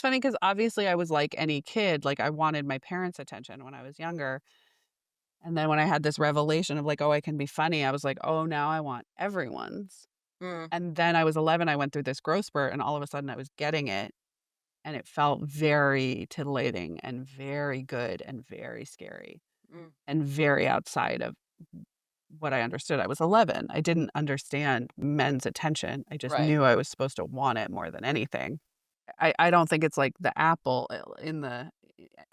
funny because obviously I was like any kid. Like I wanted my parents' attention when I was younger. And then when I had this revelation of like, oh, I can be funny, I was like, oh, now I want everyone's. Mm. And then I was 11, I went through this growth spurt and all of a sudden I was getting it. And it felt very titillating and very good and very scary Mm. and very outside of what I understood. I was 11. I didn't understand men's attention. I just Right. knew I was supposed to want it more than anything. I don't think it's like the apple in the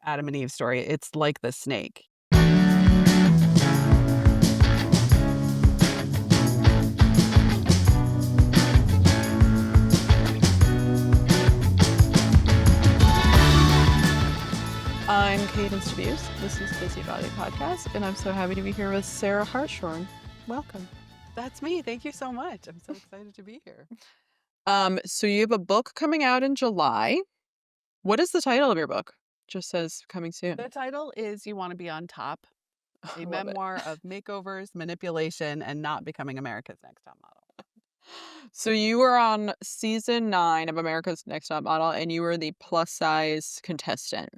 Adam and Eve story. It's like the snake. I'm Cadence Abuse. This is Busy Body Podcast, and I'm so happy to be here with Sarah Hartshorne. Welcome. That's me. Thank you so much. I'm so excited to be here. So you have a book coming out in July. What is the title of your book? Just says coming soon. The title is You Want to Be on Top, I a love it. memoir of makeovers, manipulation, and not becoming America's Next Top Model. So you were on season 9 of America's Next Top Model, and you were the plus size contestant.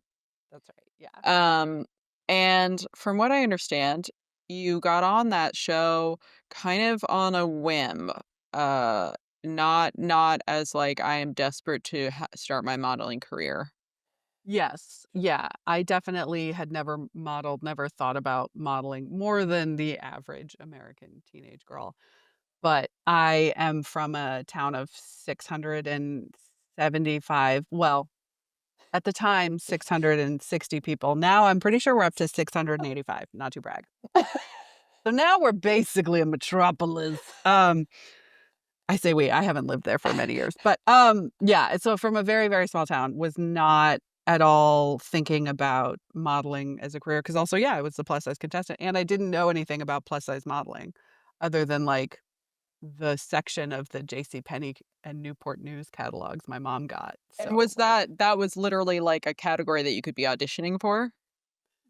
That's right. Yeah. And from what I understand, you got on that show kind of on a whim. Uh, not as like I am desperate to start my modeling career. Yes. Yeah. I definitely had never modeled, never thought about modeling more than the average American teenage girl. But I am from a town of 675. Well, at the time, 660 people. Now I'm pretty sure we're up to 685. Not to brag. So now we're basically a metropolis. I say we, I haven't lived there for many years. But yeah, so from a very, very small town, was not at all thinking about modeling as a career. Because also, yeah, I was the plus size contestant. And I didn't know anything about plus size modeling other than like the section of the JCPenney and Newport News catalogs my mom got. And So was like, that was literally like a category that you could be auditioning for?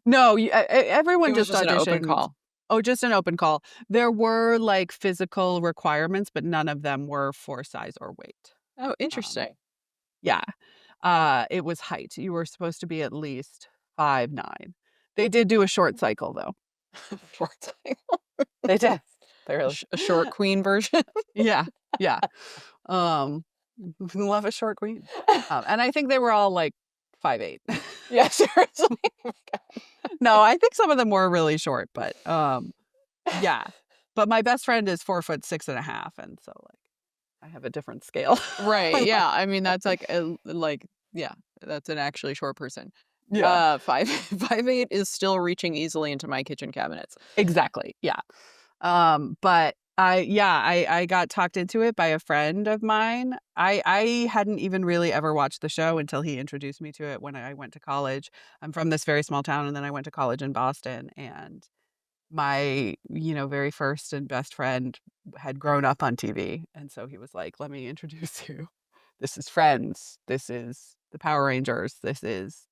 no, It everyone was just just an open auditioned. call. Oh, just an open call. There were like physical requirements, but none of them were for size or weight. Oh, Um, interesting. yeah. It was height. You were supposed to be at least 5'9". They did do a short cycle though. Short time. They did. They really. A short queen version. Yeah. Yeah. Um, love a short queen. And I think they were all like 5'8". Yeah, seriously. No, I think some of them were really short, but yeah. But my best friend is 4'6.5", and so like I have a different scale. Right. Yeah. I mean, that's like yeah, that's an actually short person. Yeah, 5'8" is still reaching easily into my kitchen cabinets. exactly. Yeah. But I got talked into it by a friend of mine. I hadn't even really ever watched the show until he introduced me to it when I went to college. I'm from this very small town, and then I went to college in Boston, and my, very first and best friend had grown up on TV. And so he was like, let me introduce you. This is Friends. This is the Power Rangers. This is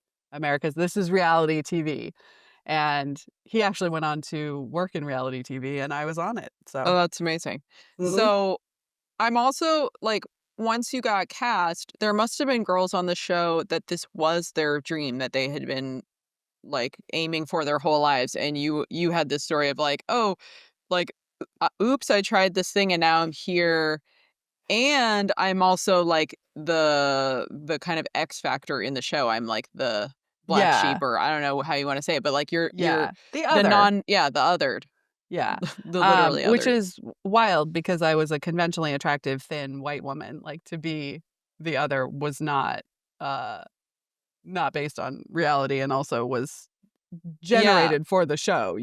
reality TV. And he actually went on to work in reality TV and I was on it. Oh, So, that's amazing. mhm. So I'm also like, once you got cast, there must have been girls on the show that this was their dream that they had been like aiming for their whole lives, and you had this story of like, oh, like, oops, I tried this thing and now I'm here, and I'm also like the kind of X factor in the show. I'm like the black sheep, Yeah. or I don't know how you want to say it, but like you're Yeah. The the other. the othered, Yeah. the literally Which othered. is wild because I was a conventionally attractive, thin white woman. Like to be the other was uh, not based on reality and also was Yeah. generated for the show.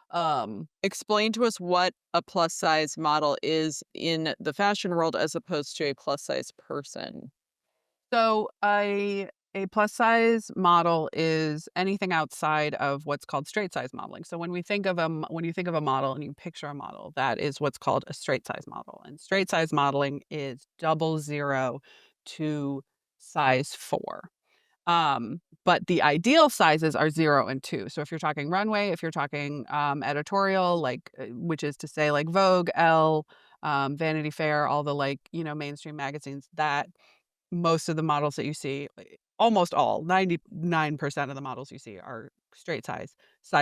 Um, Explain to us what a plus size model is in the fashion world as opposed to a plus size person. so a plus size model is anything outside of what's called straight size modeling. So when you think of a model and you picture a model, that is what's called a straight size model. And straight size modeling is 00 to size 4. But the ideal sizes are 0 and 2. So if you're talking runway, if you're talking editorial, like which is to say like Vogue, Elle, Vanity Fair, all the like, mainstream magazines, that most of the models that you see, almost all, 99% of the models you see are straight size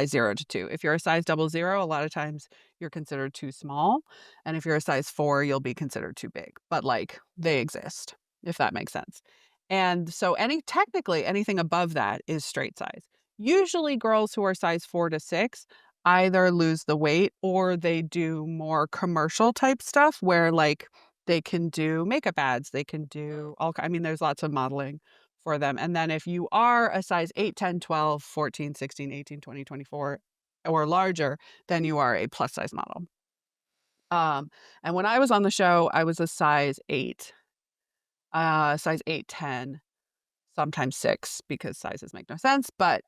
0 to 2. If you're a size 00, a lot of times you're considered too small. And if you're a size 4, you'll be considered too big. But like they exist, if that makes sense. And so technically anything above that is straight size. Usually girls who are size 4 to 6 either lose the weight or they do more commercial type stuff where like they can do makeup ads, they can do I mean, there's lots of modeling for them. And then if you are a size 8, 10, 12, 14, 16, 18, 20, 24 or larger, then you are a plus size model. And when I was on the show, I was a size 8, size 8, 10, sometimes 6 because sizes make no sense. But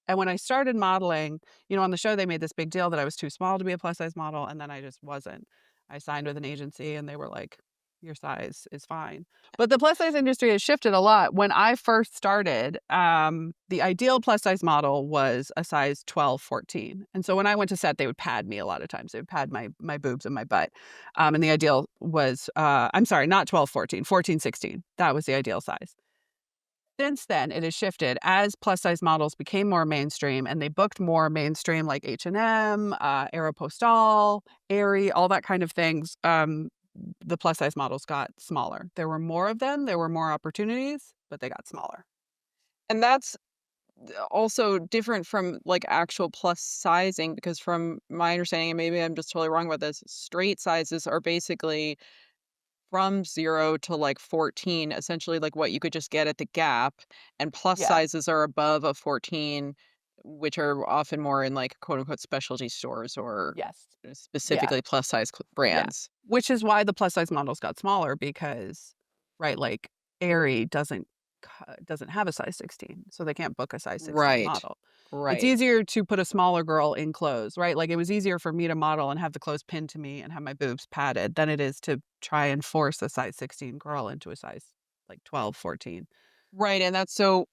and when I started modeling, on the show, they made this big deal that I was too small to be a plus size model. And then I just wasn't. I signed with an agency and they were like, your size is fine. But the plus size industry has shifted a lot. When I first started, the ideal plus size model was a size 12, 14. And so when I went to set, they would pad me a lot of times. They would pad my boobs and my butt. And the ideal was, I'm sorry, not 12, 14, 14, 16. That was the ideal size. Since then, it has shifted as plus size models became more mainstream and they booked more mainstream like H&M, Aeropostale, Aerie, all that kind of things. The plus size models got smaller. There were more of them. There were more opportunities, but they got smaller. And that's also different from like actual plus sizing because from my understanding, and maybe I'm just totally wrong about this, straight sizes are basically from 0 to like 14, essentially like what you could just get at the Gap, and plus Yeah. sizes are above a 14, which are often more in like quote unquote specialty stores or Yes. Yeah. specifically plus size Yeah. brands. Which is why the plus size models got smaller because, right, like Aerie doesn't have a size 16, so they can't book a size 16 Right. model. It's Right. easier to put a smaller girl in clothes, right? Like it was easier for me to model and have the clothes pinned to me and have my boobs padded than it is to try and force a size 16 girl into a size like 12, 14. Right. And that's so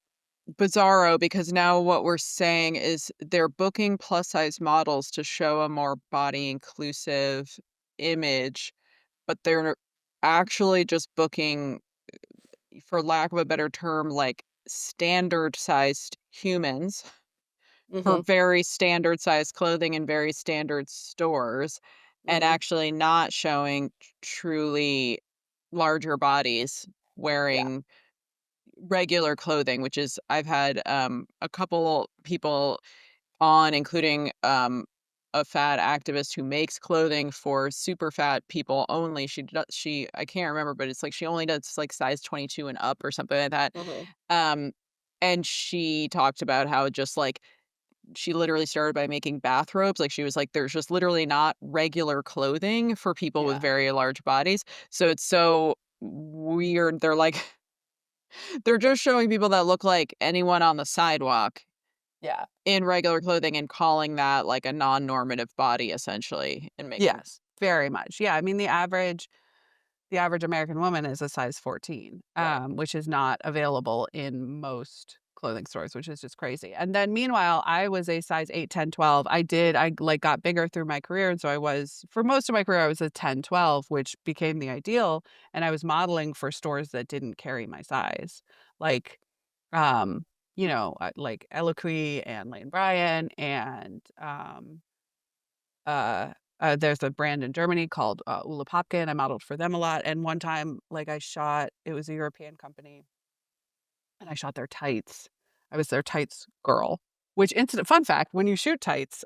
bizarro because now what we're saying is they're booking plus size models to show a more body inclusive image, but they're actually just booking, for lack of a better term, like standard sized humans for Mhm. very standard sized clothing in very standard stores and Mhm. actually not showing truly larger bodies Yeah. wearing regular clothing, which is I've had a couple people on, including a fat activist who makes clothing for super fat people only. She I can't remember, but it's like she only does like size 22 and up or something like that. Mhm. Um, and she talked about how just like she literally started by making bathrobes. Like she was like, there's just literally not regular clothing for people with Yeah. very large bodies. So it's so weird. They're like, they're just showing people that look like anyone on the sidewalk Yeah. in regular clothing and calling that, like, a non-normative body, essentially, and making Yes, very much. Yeah, I mean the average American woman is a size 14, right. which is not available in most clothing stores, which is just crazy. And then meanwhile, I was a size 8, 10, 12. I like got bigger through my career. And so for most of my career, I was a 10, 12, which became the ideal. And I was modeling for stores that didn't carry my size. Like, like Eloquii and Lane Bryant and uh, there's a brand in Germany called, Ulla Popke, I modeled for them a lot, and one time, like, it was a European company, and I shot their tights. I was their tights girl, which incident fun fact, when you shoot tights,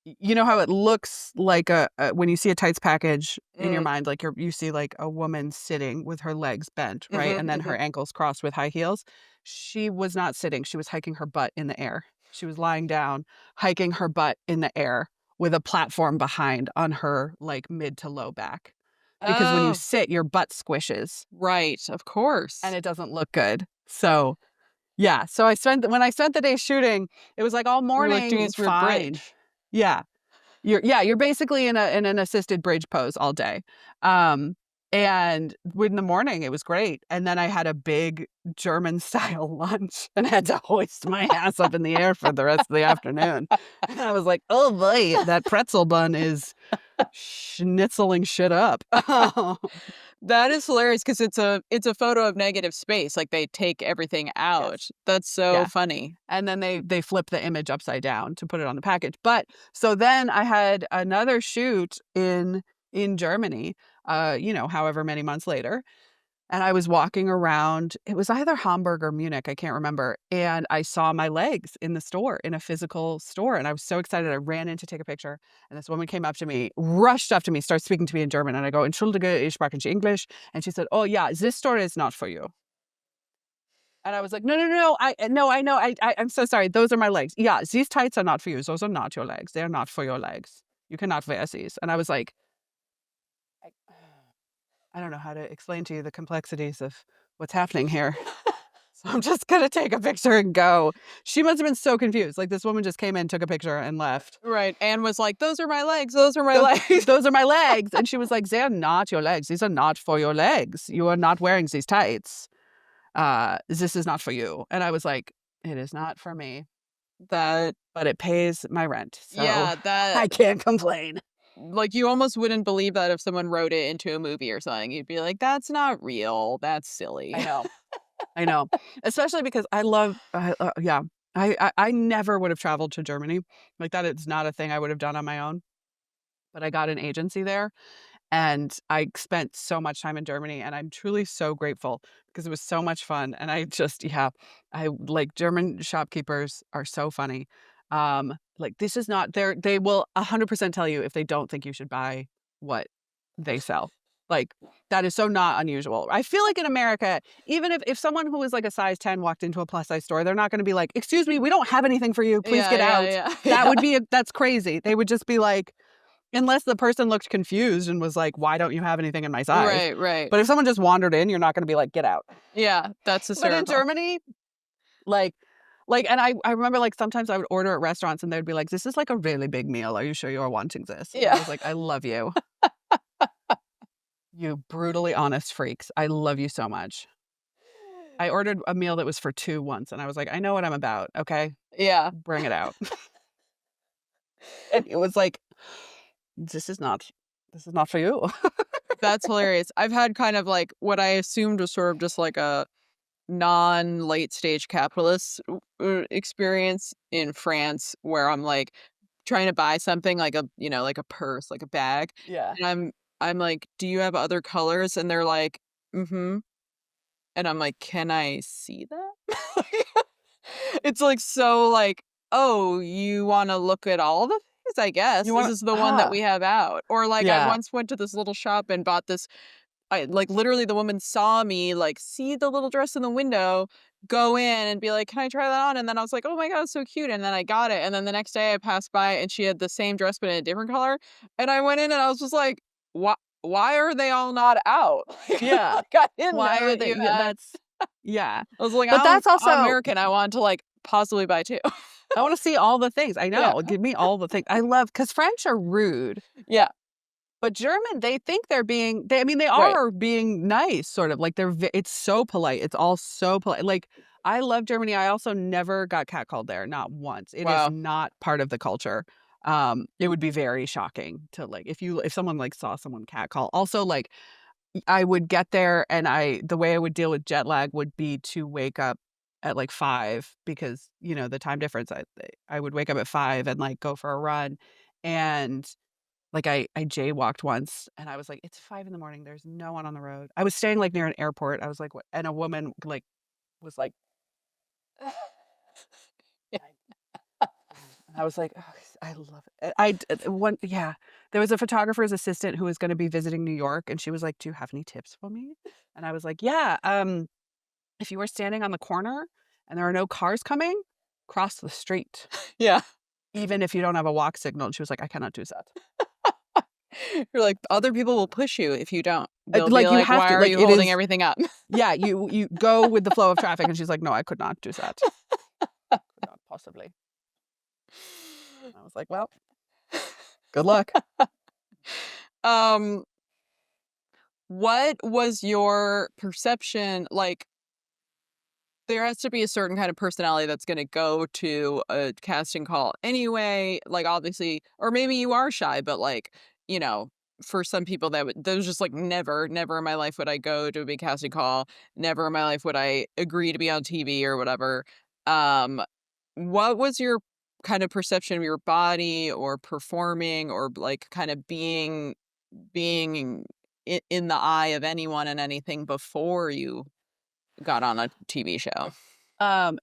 you know how it looks like when you see a tights package in your Mm, mind, like, you see, like, a woman sitting with her legs bent, right, mhm, and then her mhm. ankles crossed with high heels. She was not sitting, she was hiking her butt in the air. She was lying down, hiking her butt in the air with a platform behind on her, like, mid to low back. Because when you Oh, sit, your butt squishes, right, of and course. it doesn't look good. So, yeah, so when I spent the day shooting, it was, like, all You were, like, doing morning, this weird fine. bridge. Yeah. You're basically in an assisted bridge pose all day. Um, and in the morning, it was great. And then I had a big German style lunch and had to hoist my ass up in the air for the rest of the afternoon. And I was like, "Oh boy, that pretzel bun is schnitzeling shit up. That is hilarious because it's a photo of negative space, like, they take everything out. Yes. That's so Yeah. funny. And then they flip the image upside down to put it on the package. But so then I had another shoot in Germany, however many months later, and I was walking around. It was either Hamburg or Munich, I can't remember, and I saw my legs in the store, in a physical store, and I was so excited. I ran in to take a picture, and this woman came up to me, rushed up to me, started speaking to me in German, and I go, "Entschuldige, ich spreche English," and she said, "Oh yeah, this store is not for you." And I was like, "No, no, no, I know, I'm so sorry, those are my legs. Yeah, these tights are not for you, those are not your legs, they're not for your legs. You cannot wear these." And I was like, I I don't know how to explain to you the complexities of what's happening here. So I'm just gonna take a picture and go. She must have been so confused, like, this woman just came in, took a picture, and left. Right, Anne was like, "Those are my legs, those are my "Those legs." those are my legs," and she was like, "They're not your legs, these are not for your legs. You are not wearing these tights. This is not for you." And I was like, "It is not for me." That But it pays my rent, so yeah, that I can't complain. like, you almost wouldn't believe that if someone wrote it into a movie or something. You'd be like, "That's not real. That's I silly." know, I know. Especially because yeah. I never would have traveled to Germany. Like, that is not a thing I would have done on my own, but I got an agency there, and I spent so much time in Germany, and I'm truly so grateful because it was so much fun, and I just yeah, I like, German shopkeepers are so funny. Like, this is not they will 100% tell you if they don't think you should buy what they sell. Like, that is so not unusual. I feel like in America, even if someone who is like a size 10 walked into a plus size store, they're not gonna be like, "Excuse me, we don't have anything for you. Please Yeah, get yeah, out." yeah, That yeah. would be that's crazy. They would just be like, unless the person looked confused and was like, "Why don't you have anything in my size?" Right, right. But if someone just wandered in, you're not gonna be like, "Get out." Yeah, that's But in hysterical. Germany, like and I remember, like, sometimes I would order at restaurants and they'd be like, "This is, like, a really big meal. Are you sure you are wanting this?" And I Yeah. was like, "I love you. You brutally honest freaks. I love you so much." I ordered a meal that was for 2 once, and I was like, "I know what I'm about, okay? Yeah, Bring it out." And it was like, "This is not for you." that's hilarious. I've had kind of, like, what I assumed was sort of just like a non-late stage capitalist experience in France where I'm, like, trying to buy something like like a purse, like a bag, Yeah. and I'm like, "Do you have other colors?" And they're like, "Mhm." And I'm like, "Can I see that?" It's, like, so, like, "Oh, you wanna look at all the things? I guess. You This wanna is the one that we have out." Or, like, I Yeah. once went to this little shop and bought this literally the woman saw me, like, see the little dress in the window, go in and be like, "Can I try that on?" And then I was like, "Oh my god, it's so cute." And then I got it, and then the next day I passed by and she had the same dress but in a different color, and I went in and I was just like, why are they all not out?" Yeah. Like, I didn't Why know are that they you yeah, had that's yeah. I was like, But that's I'm also American, I want to, like, possibly buy 2." I wanna see all the things. I Yeah. know, give me all the things. I love because French are rude, Yeah. but German, they think I mean, they Right. are being nice, sort of, like, it's so polite. It's all so polite. Like, I love Germany. I also never got catcalled there, not once. It is Wow. not part of the culture. It would be very shocking to, like, if someone, like, saw someone catcall. Also, like, I would get there and the way I would deal with jet lag would be to wake up at, like, 5 because, the time difference. I would wake up at 5 and, like, go for a run, and, like, I jaywalked once, and I was like, "It's 5 in the morning, there's no one on the road." I was staying, like, near an airport. I was like, "What?" And a woman, like, was like, and I was like, "Oh, I love it." I d one yeah. There was a photographer's assistant who was gonna be visiting New York, and she was like, "Do you have any tips for me?" And I was like, "Yeah, if you were standing on the corner and there are no cars coming, cross the street, Yeah. even if you don't have a walk signal." And she was like, "I cannot do that." You're like, "Other people will push you if you don't." They'll be Like, you like, have "Why to, are like, you it holding is everything up?" yeah, you go with the flow of traffic, and she's like, "No, I could not do that. Could not possibly." And I was like, "Well, good luck." Um, what was your perception like, there has to be a certain kind of personality that's gonna go to a casting call anyway, like, obviously or maybe you are shy, but, like, you know, for some people that was just like never, never in my life would I go to a big casting call. Never in my life would I agree to be on TV or whatever. Um, what was your kind of perception of your body or performing or like kind of being in the eye of anyone and anything before you got on a TV show?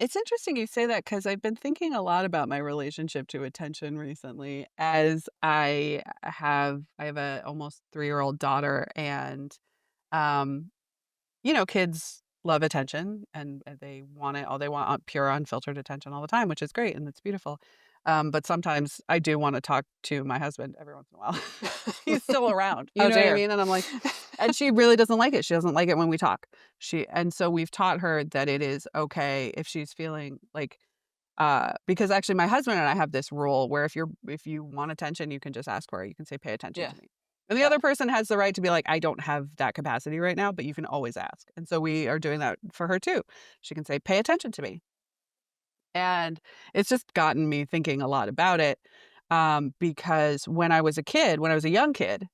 It's interesting you say that because I've been thinking a lot about my relationship to attention recently as I have a almost 3-year-old daughter and, um, kids love attention and they want it all they want pure unfiltered attention all the time, which is great and it's beautiful. But sometimes I do want to talk to my husband every once in a while. He's still around. You How know what I dare. mean? And I'm like, and she really doesn't like it. She doesn't like it when we talk. And so we've taught her that it is okay if she's feeling like because actually my husband and I have this rule where if you want attention, you can just ask for it. You can say, pay attention Yeah, to me. And the yeah. other person has the right to be like, I don't have that capacity right now, but you can always ask. And so we are doing that for her too. She can say, pay attention to me. And it's just gotten me thinking a lot about it. Because when I was a kid, when I was a young kid,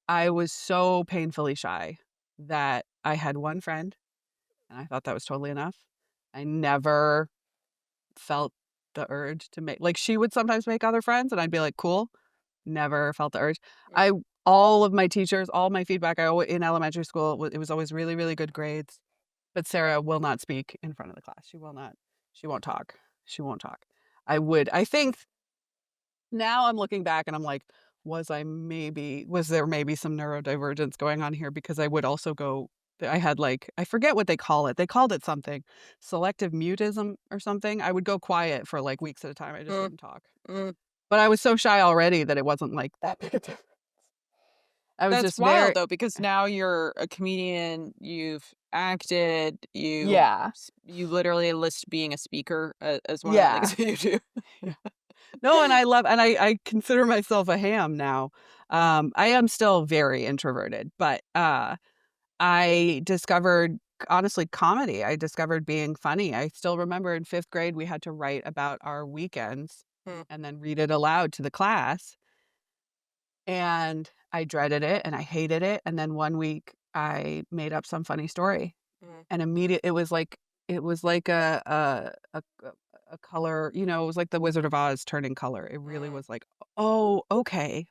I was so painfully shy that I had one friend and I thought that was totally enough. I never felt the urge to make like, she would sometimes make other friends, and I'd be like, "Cool." Never felt the urge. Mm, I all of my teachers, all my feedback, I alwa in elementary school, it was always really, really good grades, but Sarah will not speak in front of the class. She will not. She won't talk. She won't talk. I think now I'm looking back and I'm like, was there maybe some neurodivergence going on here because I would also go I had like I forget what they call it. They called it something, selective mutism or something. I would go quiet for like weeks at a time. I just mm, wouldn't talk. mm. But I was so shy already that it wasn't like that big a difference. I was That's just wild very though, because now you're a comedian, you've acted, yeah. you literally list being a speaker as one of the things Yeah. that you do. Yeah. No, and I love and I consider myself a ham now. I am still very introverted, but I discovered honestly comedy. I discovered being funny. I still remember in 5th grade we had to write about our weekends Hmm, and then read it aloud to the class. And I dreaded it and I hated it. And then one week I made up some funny story mm, and it was like a color, it was like the Wizard of Oz turning color. It really mm. was like, oh, okay,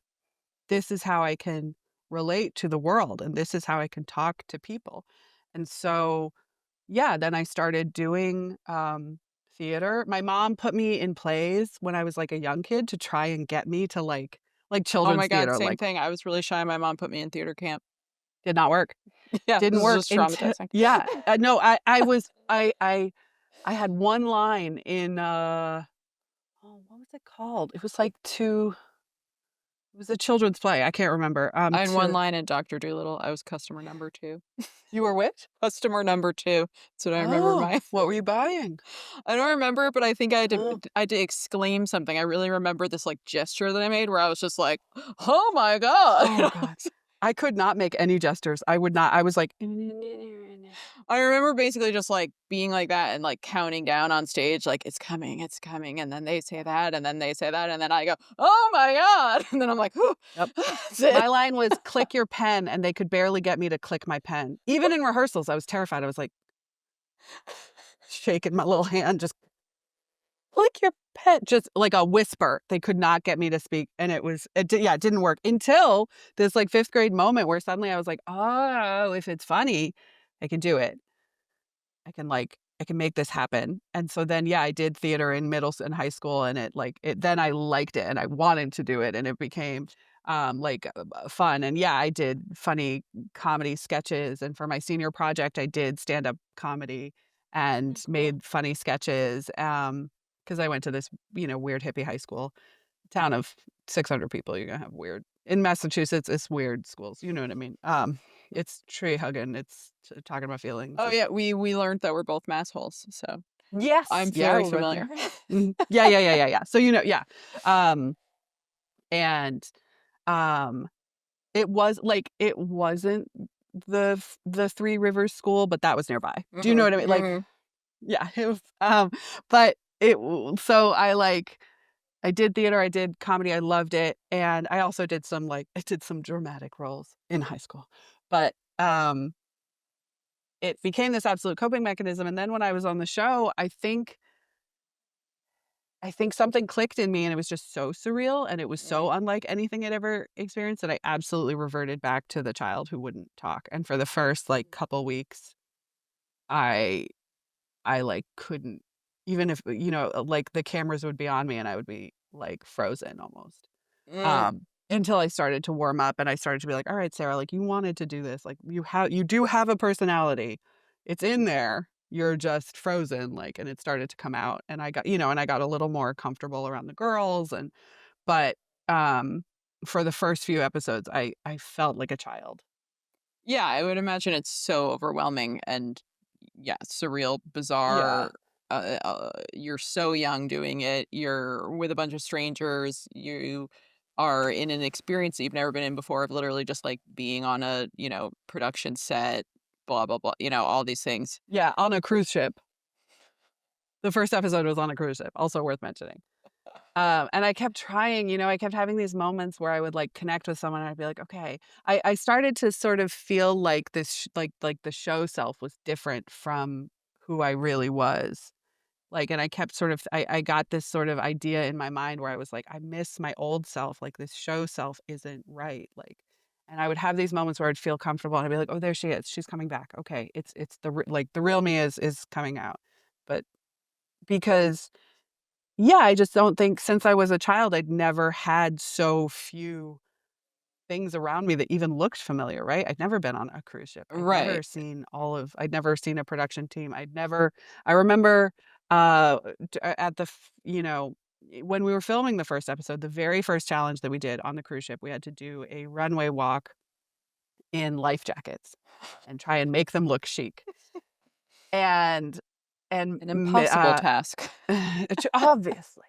this is how I can relate to the world and this is how I can talk to people. And so, yeah, then I started doing theater. My mom put me in plays when I was like a young kid to try and get me to like Oh children's my God, theater, same like thing. I was really shy. My mom put me in theater camp. did not work. Yeah, Didn't this is work just until traumatizing. yeah. No, I was I had one line in, oh, what was it called? It was a children's play, I can't remember, I had one to line in Doctor Dolittle. I was customer number 2. you were which? Customer number 2. That's what I remember Oh, my what were you buying? I don't remember, but I think Oh. I had to exclaim something. I really remember this, like, gesture that I made where I was just like, "Oh my god." Oh god. I could not make any gestures, I would not, I was like I remember basically just, like, being like that and, like, counting down on stage, like, it's coming," and then they say that, and then they say that, and then I go, "Oh my god," and then I'm like, "Whew, Yep. that's it." My line was, "Click your pen," and they could barely get me to click my pen. Even in rehearsals, I was terrified, I was, like, shaking my little hand, just "Click your pen," just like a whisper. They could not get me to speak, and it didn't work until this, like, 5th grade moment where suddenly I was like, "Oh, if it's funny, I can do it. I can make this happen." And so then, yeah, I did theater in and high school, and then I liked it, and I wanted to do it, and it became, fun, and yeah, I did funny comedy sketches, and for my senior project, I did stand-up comedy and Mm, cool. made funny sketches, because I went to this, weird hippie high school, town of 600 people, you're gonna have weird in Massachusetts, it's weird schools, you know what I mean? It's tree hugging, it's talking about feelings, Oh, it's yeah, we learned that we're both massholes, so yes, I'm yeah, very we're both familiar. there. Mhm. Yeah, yeah, yeah, yeah, yeah. So, yeah. Um, and, um, it wasn't the Three Rivers School, but that was nearby. Do you know Mhm, what I mean? Like, mhm. yeah, it was, but it w so I, like I did theater, I did comedy, I loved it, and I also did some, like I did some dramatic roles in high school, but, it became this absolute coping mechanism, and then when I was on the show, I think something clicked in me, and it was just so surreal, and it was so Mm, unlike anything I'd ever experienced that I absolutely reverted back to the child who wouldn't talk, and for the first, like, couple weeks, I like, couldn't even if, like, the cameras would be on me, and I would be, like, frozen almost. mm. Until I started to warm up and I started to be like, "All right, Sarah, like, you wanted to do this, like, you do have a personality. It's in there. You're just frozen," like, and it started to come out, and I got a little more comfortable around the girls but, um, for the first few episodes, I felt like a child. Yeah, I would imagine it's so overwhelming and yeah, surreal, Yeah. bizarre. You're so young doing it. You're with a bunch of strangers. You are in an experience that you've never been in before of literally just like being on a, production set, blah, blah, blah, all these things. Yeah, on a cruise ship. The first episode was on a cruise ship, also worth mentioning. And I kept trying, I kept having these moments where I would, like, connect with someone, and I'd be like, "Okay." I started to sort of feel like this sh like, the show self was different from who I really was. Like, and I kept sort of I got this sort of idea in my mind where I was like, "I miss my old self, like, this show self isn't right," like and I would have these moments where I'd feel comfortable, and I'd be like, "Oh, there she is. She's coming back. Okay. It's the real me is coming out." But because yeah, I just don't think since I was a child, I'd never had so few things around me that even looked familiar, right? I'd never been on a cruise ship. Right. I'd never seen a production team. I remember, at when we were filming the first episode, the very first challenge that we did on the cruise ship, we had to do a runway walk in life jackets and try and make them look chic. And and An m impossible task. obviously,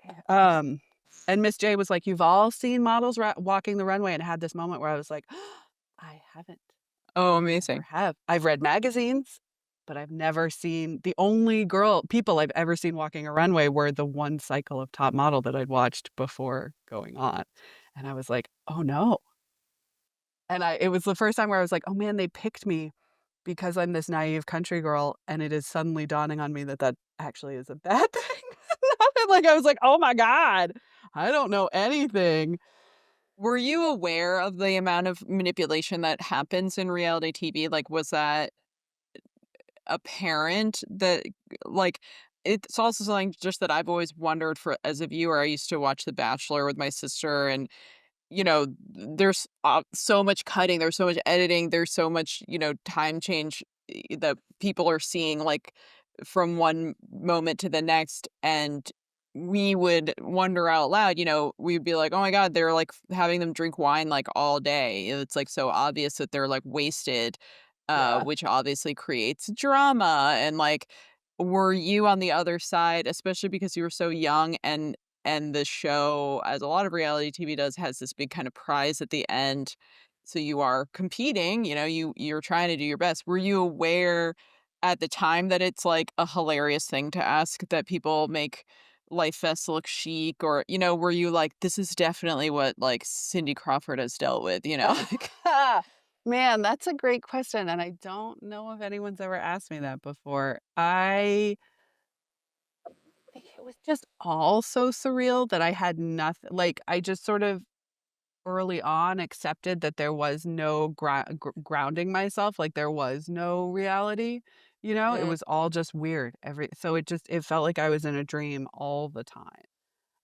and Miss J was like, "You've all seen models walking the runway," and I had this moment where I was like, "I haven't. Oh, I never amazing. have. I've read magazines, but I've never seen the only people I've ever seen walking a runway were the one cycle of Top Model that I'd watched before going on." And I was like, "Oh, no." And it was the first time where I was like, "Oh, man, they picked me because I'm this naive country girl," and it is suddenly dawning on me that that actually is a bad thing. Like, I was like, "Oh my god, I don't know anything." Were you aware of the amount of manipulation that happens in reality TV? Like, was that apparent that like it's also something just that I've always wondered for as a viewer. I used to watch The Bachelor with my sister and there's so much cutting, there's so much editing, there's so much, time change that people are seeing like from one moment to the next. And we would wonder out loud, we'd be like, oh my God, they're like having them drink wine like all day. It's like so obvious that they're like wasted, Yeah. which obviously creates drama. And like, were you on the other side, especially because you were so young and the show, as a lot of reality TV does, has this big kind of prize at the end. So you are competing, you're trying to do your best. Were you aware at the time that it's like a hilarious thing to ask that people make life vests look chic or, were you like, this is definitely what like Cindy Crawford has dealt with, like Man, that's a great question, and I don't know if anyone's ever asked me that before. I think it was just all so surreal that I had nothing. Like, I just sort of early on accepted that there was no grounding myself, like, there was no reality, It mm, was all just weird, it felt like I was in a dream all the time.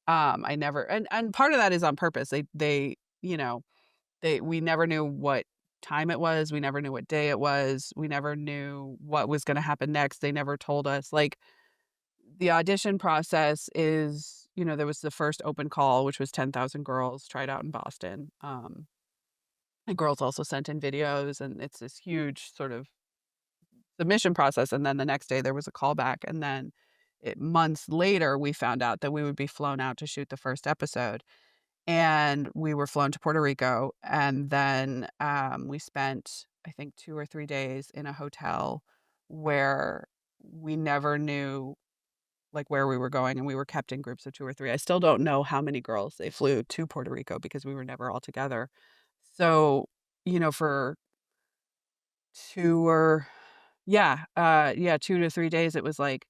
I never and part of that is on purpose. We never knew what time it was, we never knew what day it was, we never knew what was gonna happen next, they never told us, like, the audition process is there was the first open call, which was 10,000 girls tried out in Boston, and girls also sent in videos, and it's this huge sort of submission process, and then the next day there was a callback, and then months later, we found out that we would be flown out to shoot the first episode, and we were flown to Puerto Rico, and then, we spent, I think, 2 or 3 days in a hotel where we never knew like, where we were going, and we were kept in groups of 2 or 3. I still don't know how many girls they flew to Puerto Rico because we were never all together. So, for 2 or yeah, 2 to 3 days, it was like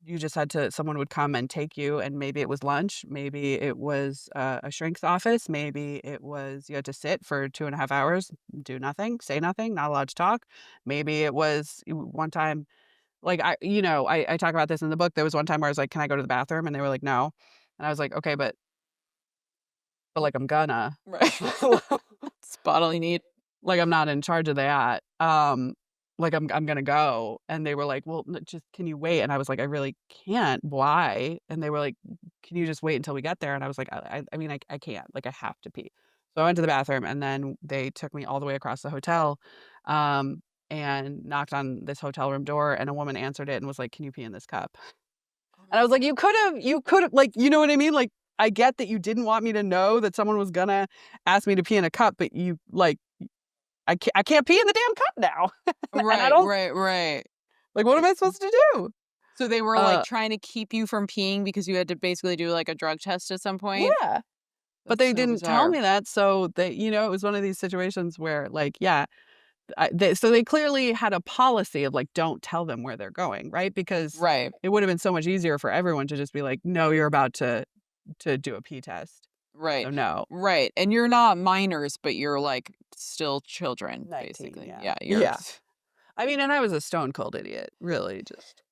you just had to someone would come and take you, and maybe it was lunch, maybe it was, a shrink's office, maybe it was you had to sit for 2.5 hours, do nothing, say nothing, not allowed to talk. Maybe it was one time, like, I talk about this in the book. There was one time where I was like, "Can I go to the bathroom?" And they were like, "No." And I was like, "Okay, but, like, I'm gonna." Right. It's bodily need. Like, I'm not in charge of that. Like, I'm gonna go, and they were like, "Well, n just can you wait?" And I was like, "I really can't. Why?" And they were like, "Can you just wait until we get there?" And I was like, I mean, I can't. Like, I have to pee." So I went to the bathroom, and then they took me all the way across the hotel, and knocked on this hotel room door, and a woman answered it and was like, "Can you pee in this cup?" Oh And my I was like, god. you could've," like, you know what I mean? Like, I get that you didn't want me to know that someone was gonna ask me to pee in a cup, but I can't pee in the damn cup now. And I Right, don't right, right. like, what am I supposed to do? So they were, like, Uh, trying to keep you from peeing because you had to basically do, like, a drug test at some point? yeah, but That's they so didn't tell bizarre. me that, so it was one of these situations where, like, yeah, they clearly had a policy of, like, don't tell them where they're going, right? Because Right, it would've been so much easier for everyone to just be like, "No, you're about to do a pee test, right, so no." right, and you're not minors, but you're, like, still children, 19, basically. yeah. Yeah, you're Yeah. I mean, and I was a stone cold idiot, really, just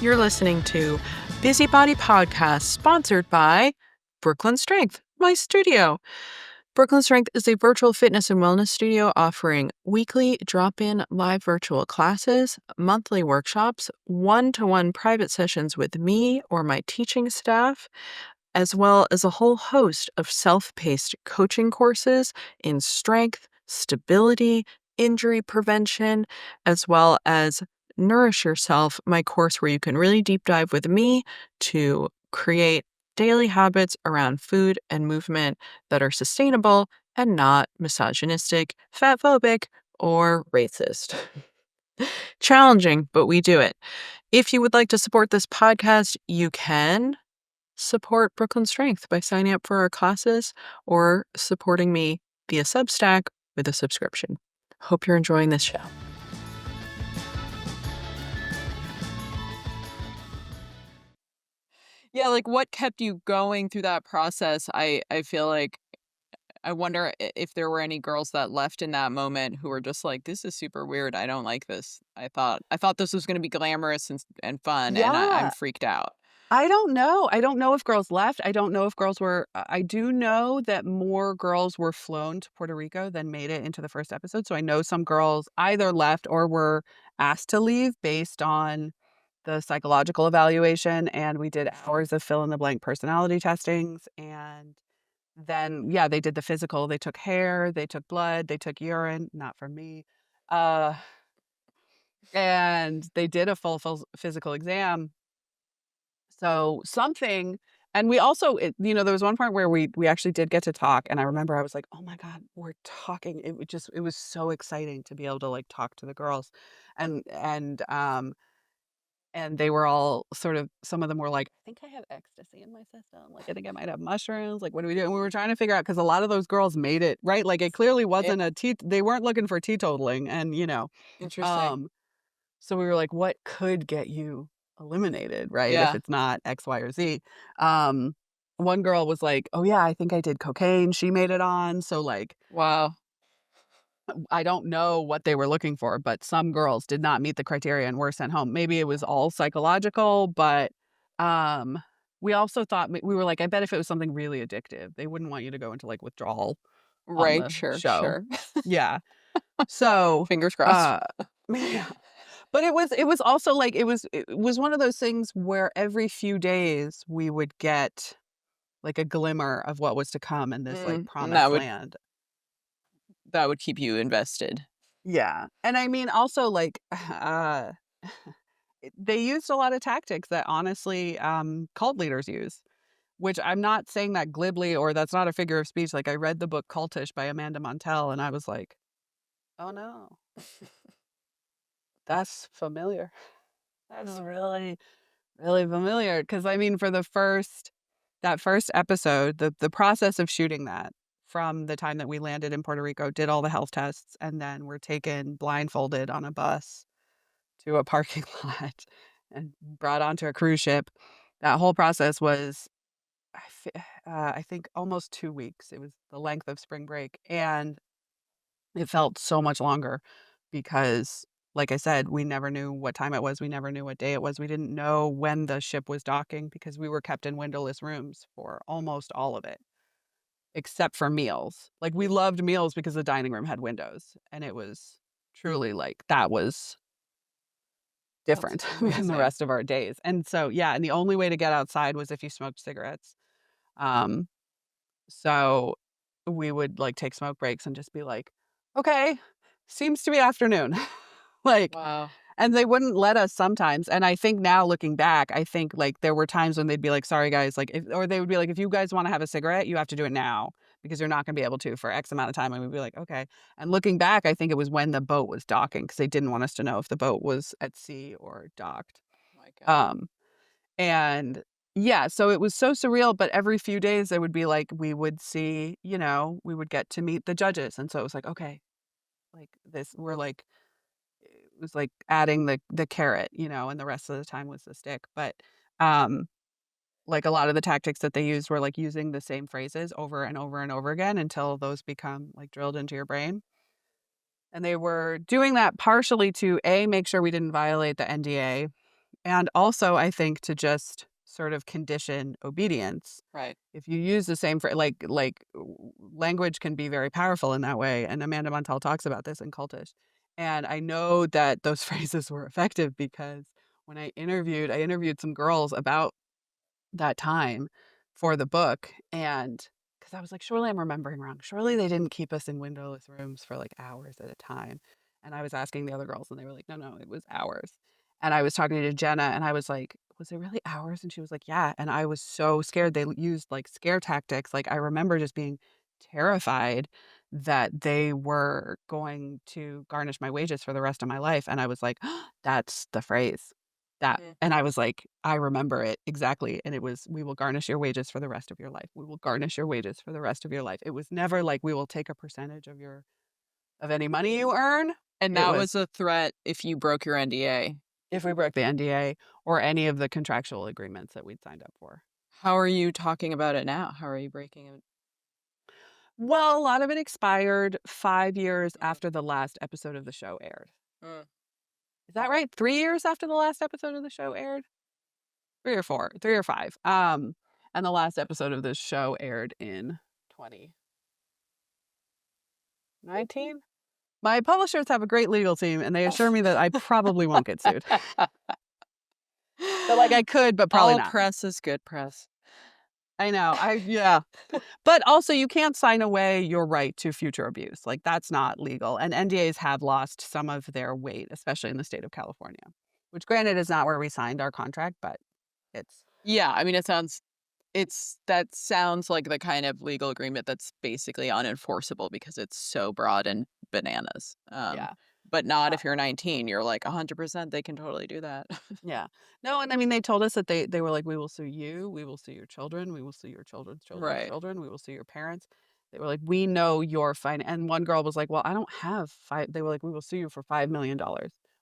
You're listening to Busybody Podcast, sponsored by Brooklyn Strength, my studio. Brooklyn Strength is a virtual fitness and wellness studio offering weekly drop in live virtual classes, monthly workshops, one to one private sessions with me or my teaching staff, as well as a whole host of self paced coaching courses in strength, stability, injury prevention, as well as Nourish Yourself, my course where you can really deep dive with me to create daily habits around food and movement that are sustainable and not misogynistic, fat phobic, or racist. Challenging, but we do it. If you would like to support this podcast, you can support Brooklyn Strength by signing up for our classes or supporting me via Substack with a subscription. Hope you're enjoying this show. Yeah, like what kept you going through that process? I feel like I wonder if there were any girls that left in that moment who were just like, "This is super weird. I don't like this. I thought this was going to be glamorous and fun, and I'm yeah. freaked out." I don't know. I don't know if girls left. I don't know if girls were I do know that more girls were flown to Puerto Rico than made it into the first episode, so I know some girls either left or were asked to leave based on the psychological evaluation, and we did hours of fill in the blank personality testings, and then, yeah, they did the physical. They took hair, they took blood, they took urine, not from me, uh, and they did a full physical exam. So something, and we also there was one point where we actually did get to talk, and I remember I was like, "Oh my god, we're talking." It was so exciting to be able to, like, talk to the girls. And and they were all sort of some of them were like, "I think I have ecstasy in my system. Like, I think I might have mushrooms. Like, what do we do?" And we were trying to figure out because a lot of those girls made it, right? Like, it clearly Yeah, wasn't they weren't looking for teetotaling, and, interesting. um so we were like, "What could get you eliminated, right, if Yeah. it's not X, Y, or Z?" Um, One girl was like, "Oh, yeah, I think I did cocaine." She made it on, so, like, Wow. I don't know what they were looking for, but some girls did not meet the criteria and were sent home. Maybe it was all psychological, but, um, we also thought we were like, "I bet if it was something really addictive, they wouldn't want you to go into, like, withdrawal on Right. the Sure. show." Sure. Yeah. So, Fingers crossed. uh yeah. But it was also, like, it was one of those things where every few days we would get, like, a glimmer of what was to come in this, like, And promised land. that would keep you invested. Yeah, and I mean, also, like, they used a lot of tactics that honestly, cult leaders use, which I'm not saying that glibly or that's not a figure of speech. Like, I read the book Cultish by Amanda Montell, and I was like, "Oh, no, that's familiar." That's really, really familiar. Because I mean, for that first episode, the process of shooting that from the time that we landed in Puerto Rico, did all the health tests, and then were taken blindfolded on a bus to a parking lot and brought onto a cruise ship. That whole process was, I think, almost 2 weeks. It was the length of spring break, and it felt so much longer because, like I said, we never knew what time it was, we never knew what day it was, we didn't know when the ship was docking because we were kept in windowless rooms for almost all of it, except for meals. Like, we loved meals because the dining room had windows, and it was truly, like, that was That's different than the amazing. rest of our days, and so, yeah, and the only way to get outside was if you smoked cigarettes. Um, so we would, like, take smoke breaks and just be like, "Okay, seems to be afternoon." Like, Wow. and they wouldn't let us sometimes, and I think now looking back, I think, like, there were times when they'd be like, "Sorry, guys," like, if or they would be like, "If you guys wanna have a cigarette, you have to do it now because you're not gonna be able to for X amount of time," and we'd be like, "Okay." And looking back, I think it was when the boat was docking because they didn't want us to know if the boat was at sea or docked. My god. Um, and yeah, so it was so surreal, but every few days, there would be, like, we would see, we would get to meet the judges, and so it was like, "Okay, like, this," we're like, it was like adding the carrot, and the rest of the time was the stick, but, um, like, a lot of the tactics that they used were, like, using the same phrases over and over and over again until those become, like, drilled into your brain, and they were doing that partially to, A, make sure we didn't violate the NDA, and also, I think, to just sort of condition obedience. Right. If you use the same language can be very powerful in that way, and Amanda Montal talks about this in Cultish. And I know that those phrases were effective because when I interviewed some girls about that time for the book, and because I was like, "Surely I'm remembering wrong. Surely they didn't keep us in windowless rooms for, like, hours at a time." And I was asking the other girls, and they were like, "No, no, it was hours." And I was talking to Jenna, and I was like, "Was it really hours?" And she was like, "Yeah." And I was so scared. They used, like, scare tactics. Like, I remember just being terrified that they were going to garnish my wages for the rest of my life, and I was like, "That's the phrase." That Mm. and I was like, I remember it exactly, and it was, "We will garnish your wages for the rest of your life. We will garnish your wages for the rest of your life." It was never like, "We will take a percentage of any money you earn." And It that was, was a threat if you broke your NDA. if we broke the NDA or any of the contractual agreements that we'd signed up for. How are you talking about it now? How are you breaking it? Well, a lot of it expired 5 years Mm, after the last episode of the show aired. mm. Is that right? 3 years after the last episode of the show aired? 3 or 4, 3 or 5. And the last episode of this show aired in 2019? My publishers have a great legal team, and they assure me that I probably won't get sued. But, like, I could, but probably All not. press is good press. I know, yeah. But also, you can't sign away your right to future abuse, like, that's not legal, and NDAs have lost some of their weight, especially in the state of California, which granted is not where we signed our contract, but it's Yeah, I mean, that sounds like the kind of legal agreement that's basically unenforceable because it's so broad and bananas. yeah. But not Uh if you're 19, you're like 100% they can totally do that. Yeah. No, and I mean, they told us that they were like, "We will sue you, we will sue your children, we will sue your children's children's Right. children, we will sue your parents." They were like, "We know your fine," and one girl was like, "Well, I don't have 5." They were like, "We will sue you for $5 million.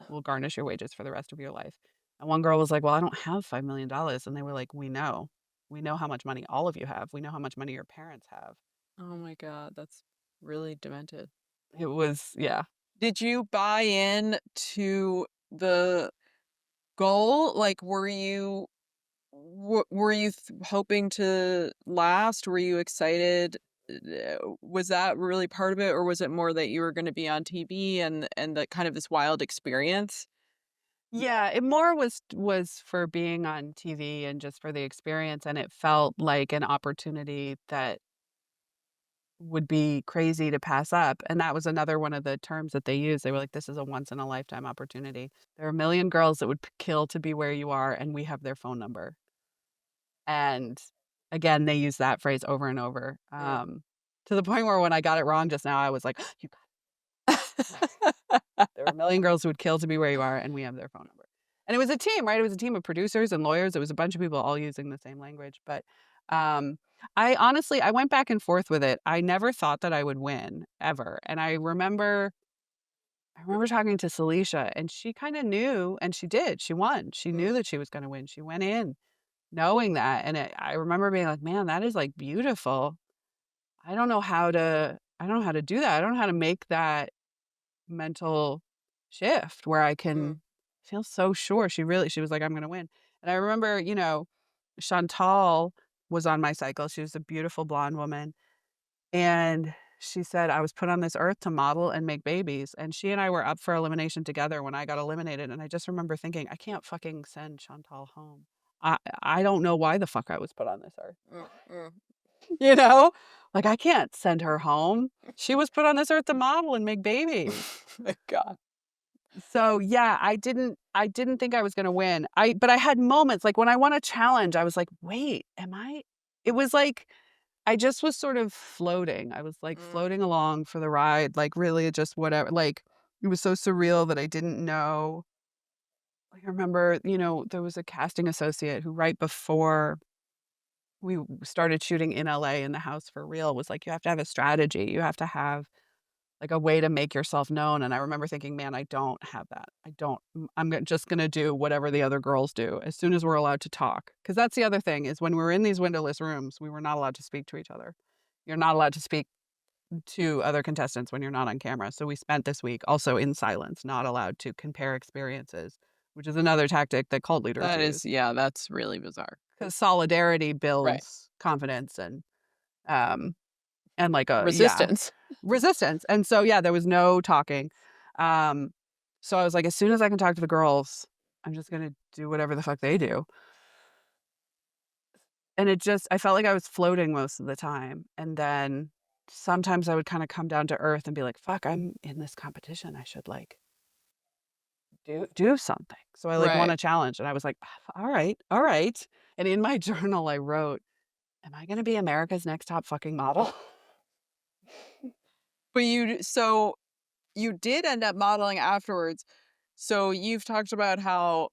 We'll garnish your wages for the rest of your life." And one girl was like, "Well, I don't have $5 million." And they were like, "We know. We know how much money all of you have. We know how much money your parents have." Oh my god, that's really demented. It was, yeah. Did you buy in to the goal? Like, were you hoping to last? Were you excited? Was that really part of it, or was it more that you were going to be on TV and the kind of this wild experience? Yeah, it more was for being on TV and just for the experience, and it felt like an opportunity that would be crazy to pass up, and that was another one of the terms that they used. They were like, "This is a once in a lifetime opportunity. There are a million girls that would kill to be where you are, and we have their phone number." And again, they use that phrase over and over, Mm. to the point where when I got it wrong just now, I was like, "You got it. There are a million girls who would kill to be where you are, and we have their phone number." And it was a team, right? It was a team of producers and lawyers. It was a bunch of people all using the same language, but, um, I honestly I went back and forth with it. I never thought that I would win, ever, and I remember talking to Celicia, and she kinda knew, and she did, she won. She Mm, knew that she was gonna win. She went in knowing that, and I remember being like, "Man, that is, like, beautiful." I don't know how to do that. I don't know how to make that mental shift where I mm, can feel so sure. She was like, "I'm gonna win." And I remember, Chantal was on my cycle. She was a beautiful blonde woman, and she said, "I was put on this earth to model and make babies." And she and I were up for elimination together when I got eliminated, and I just remember thinking, "I can't fucking send Chantal home. I don't know why the fuck I was put on this earth." mm, mm. You know? Like, I can't send her home. She was put on this earth to model and make babies. My God. So, yeah, I didn't think I was gonna win. But I had moments, like, when I won a challenge, I was like, "Wait, am I?" It was like, I just was sort of floating. I was, like, Mm, floating along for the ride, like, really just whatever, like, it was so surreal that I didn't know. Like, I remember, there was a casting associate who right before we started shooting in LA in the house for real was like, "You have to have a strategy. You have to have, like, a way to make yourself known." And I remember thinking, "Man, I don't have that. I don't just gonna do whatever the other girls do as soon as we're allowed to talk." Because that's the other thing is when we're in these windowless rooms, we were not allowed to speak to each other. You're not allowed to speak to other contestants when you're not on camera. So we spent this week also in silence, not allowed to compare experiences, which is another tactic that cult leaders that use is, yeah, that's really bizarre. because solidarity Right. builds confidence um, and like a yeah, Resistance. resistance, and so, yeah, there was no talking, um, so I was like, "As soon as I can talk to the girls, I'm just gonna do whatever the fuck they do," and I felt like I was floating most of the time, and then sometimes I would kinda come down to earth and be like, "Fuck, I'm in this competition, I should, like, do something," so I, like, won Right. a challenge, and I was like, all right," and in my journal, I wrote, "Am I gonna be America's Next Top Fucking Model?" But you did end up modeling afterwards. So you've talked about how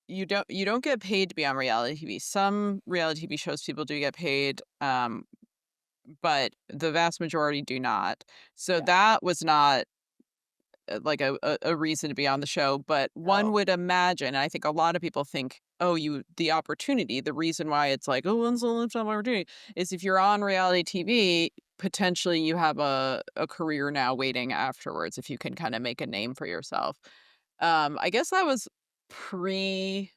you don't get paid to be on reality TV. Some reality TV shows people do get paid, but the vast majority do not. So Yeah, that was not like a reason to be on the show, but one no. would imagine, and I think a lot of people think, oh, the opportunity, the reason why it's like, oh, when's the lifetime opportunity is if you're on reality TV, potentially you have a career now waiting afterwards if you can kind of make a name for yourself. I guess that was pre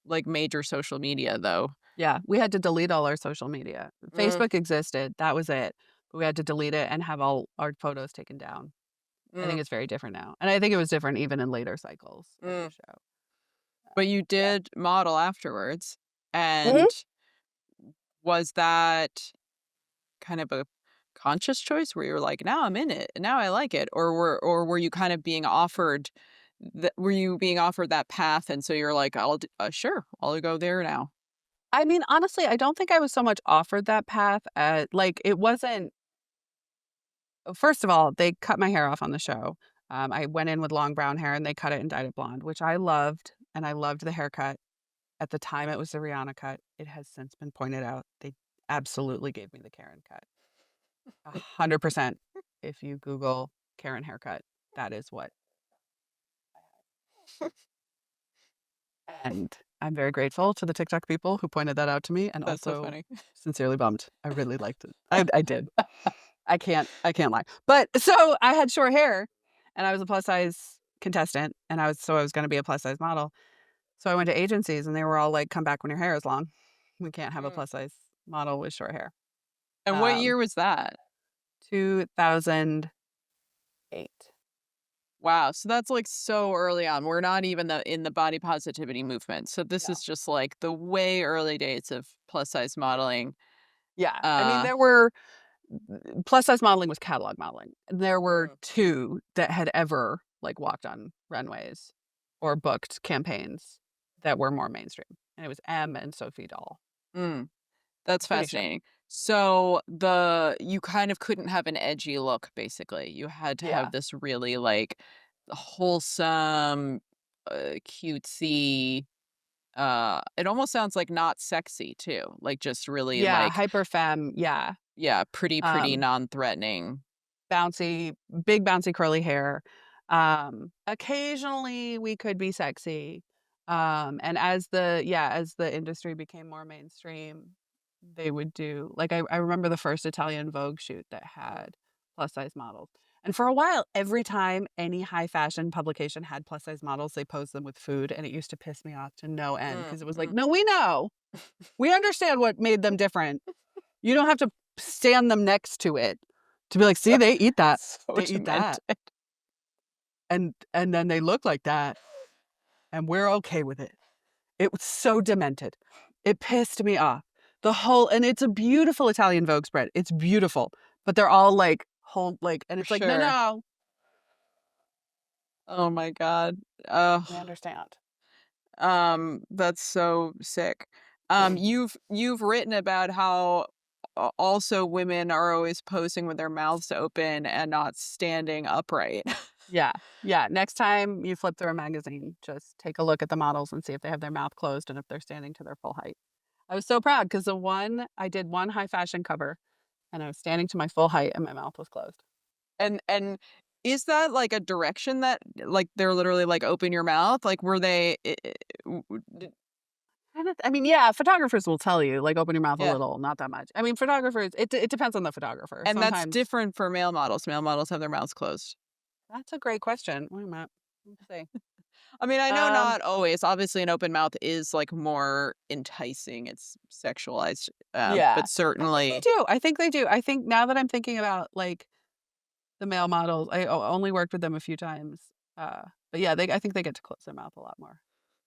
like major social media though. Yeah, we had to delete all our social media. Mm, Facebook existed, that was it, but we had to delete it and have all our photos taken down. I think mm, it's very different now, and I think it was different even in later cycles of the mm. show. But you Yeah. did model afterwards, Mhm. and was that kind of a conscious choice where you're like, "Now I'm in it, and now I like it," or were you kind of being offered that path, and so you're like, sure, I'll go there now." I mean, honestly, I don't think I was so much offered that path like, it wasn't first of all, they cut my hair off on the show. I went in with long brown hair, and they cut it and dyed it blonde, which I loved, and I loved the haircut. At the time, it was the Rihanna cut. It has since been pointed out they absolutely gave me the Karen cut. 100%. If you Google Karen haircut, that is what, and I'm very grateful to the TikTok people who pointed that out to me and That's so also funny. sincerely bummed. I really liked it. I did. I can't lie. But so I had short hair and I was a plus size contestant and I was gonna be a plus size model. So I went to agencies and they were all like, "Come back when your hair is long. We can't have a Mm. plus size model with short hair." And what Um, year was that? 2008. Wow, so that's, like, so early on. We're not even in the body positivity movement, so this No. is just, like, the way early days of plus size modeling. Yeah. I mean, Uh there were plus size modeling was catalog modeling. There were mm, 2 that had ever, like, walked on runways or booked campaigns that were more mainstream, and it was M and Sophie Dahl. mm. That's Pretty sure. fascinating. So you kind of couldn't have an edgy look, basically. You had to Yeah. have this really, like, wholesome, cutesy, it almost sounds like not sexy too, like, just really, Yeah, like, hyper femme, yeah. yeah, pretty Um, non-threatening. bouncy, big bouncy curly hair. Occasionally we could be sexy. And as the industry became more mainstream, they would do like I remember the first Italian Vogue shoot that had plus size models. And for a while, every time any high fashion publication had plus size models, they posed them with food, and it used to piss me off to no end Mm, because it was like, mm. no, we know. We understand what made them different. You don't have to stand them next to it to be like, "See, So they eat that. so They eat that, demented. and then they look like that, and we're okay with it." It was so demented. It pissed me off. The whole and it's a beautiful Italian Vogue spread. It's beautiful, but they're all like whole like and For it's like, "No, sure. no, Oh my god. Ugh. we understand." That's so sick. You've written about how also women are always posing with their mouths open and not standing upright. Yeah, yeah. Next time you flip through a magazine, just take a look at the models and see if they have their mouth closed and if they're standing to their full height. I was so proud because I did one high fashion cover and I was standing to my full height and my mouth was closed. And is that like a direction that like they're literally like open your mouth? Like were they I mean, yeah, photographers will tell you, like, open your mouth a yeah. little, not that much. I mean, photographers, it depends on the photographer. And that's Sometimes different for male models. Male models have their mouths closed. that's a great question. Wait a minute. Let's see. I mean, I know Um, not always. Obviously, an open mouth is like more enticing. It's sexualized, yeah. but I think they certainly, do. I think they do. I think now that I'm thinking about, like, the male models, only worked with them a few times. But yeah, I think they get to close their mouth a lot more.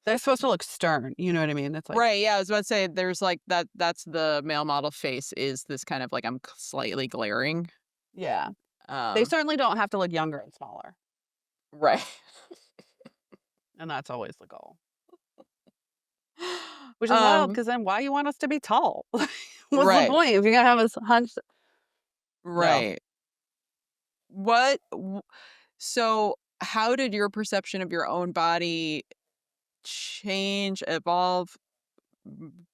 They're supposed to look stern, you know what I mean? It's like, right? Yeah, I was about to say there's like that. That's the male model face is this kind of like slightly glaring. yeah. They Um, certainly don't have to look younger and smaller, right. and that's always the goal. Which is wild um, because then why you want us to be tall? What's the right, point if you're gonna have us hunched? No. right. What? So, how did your perception of your own body change, evolve, m-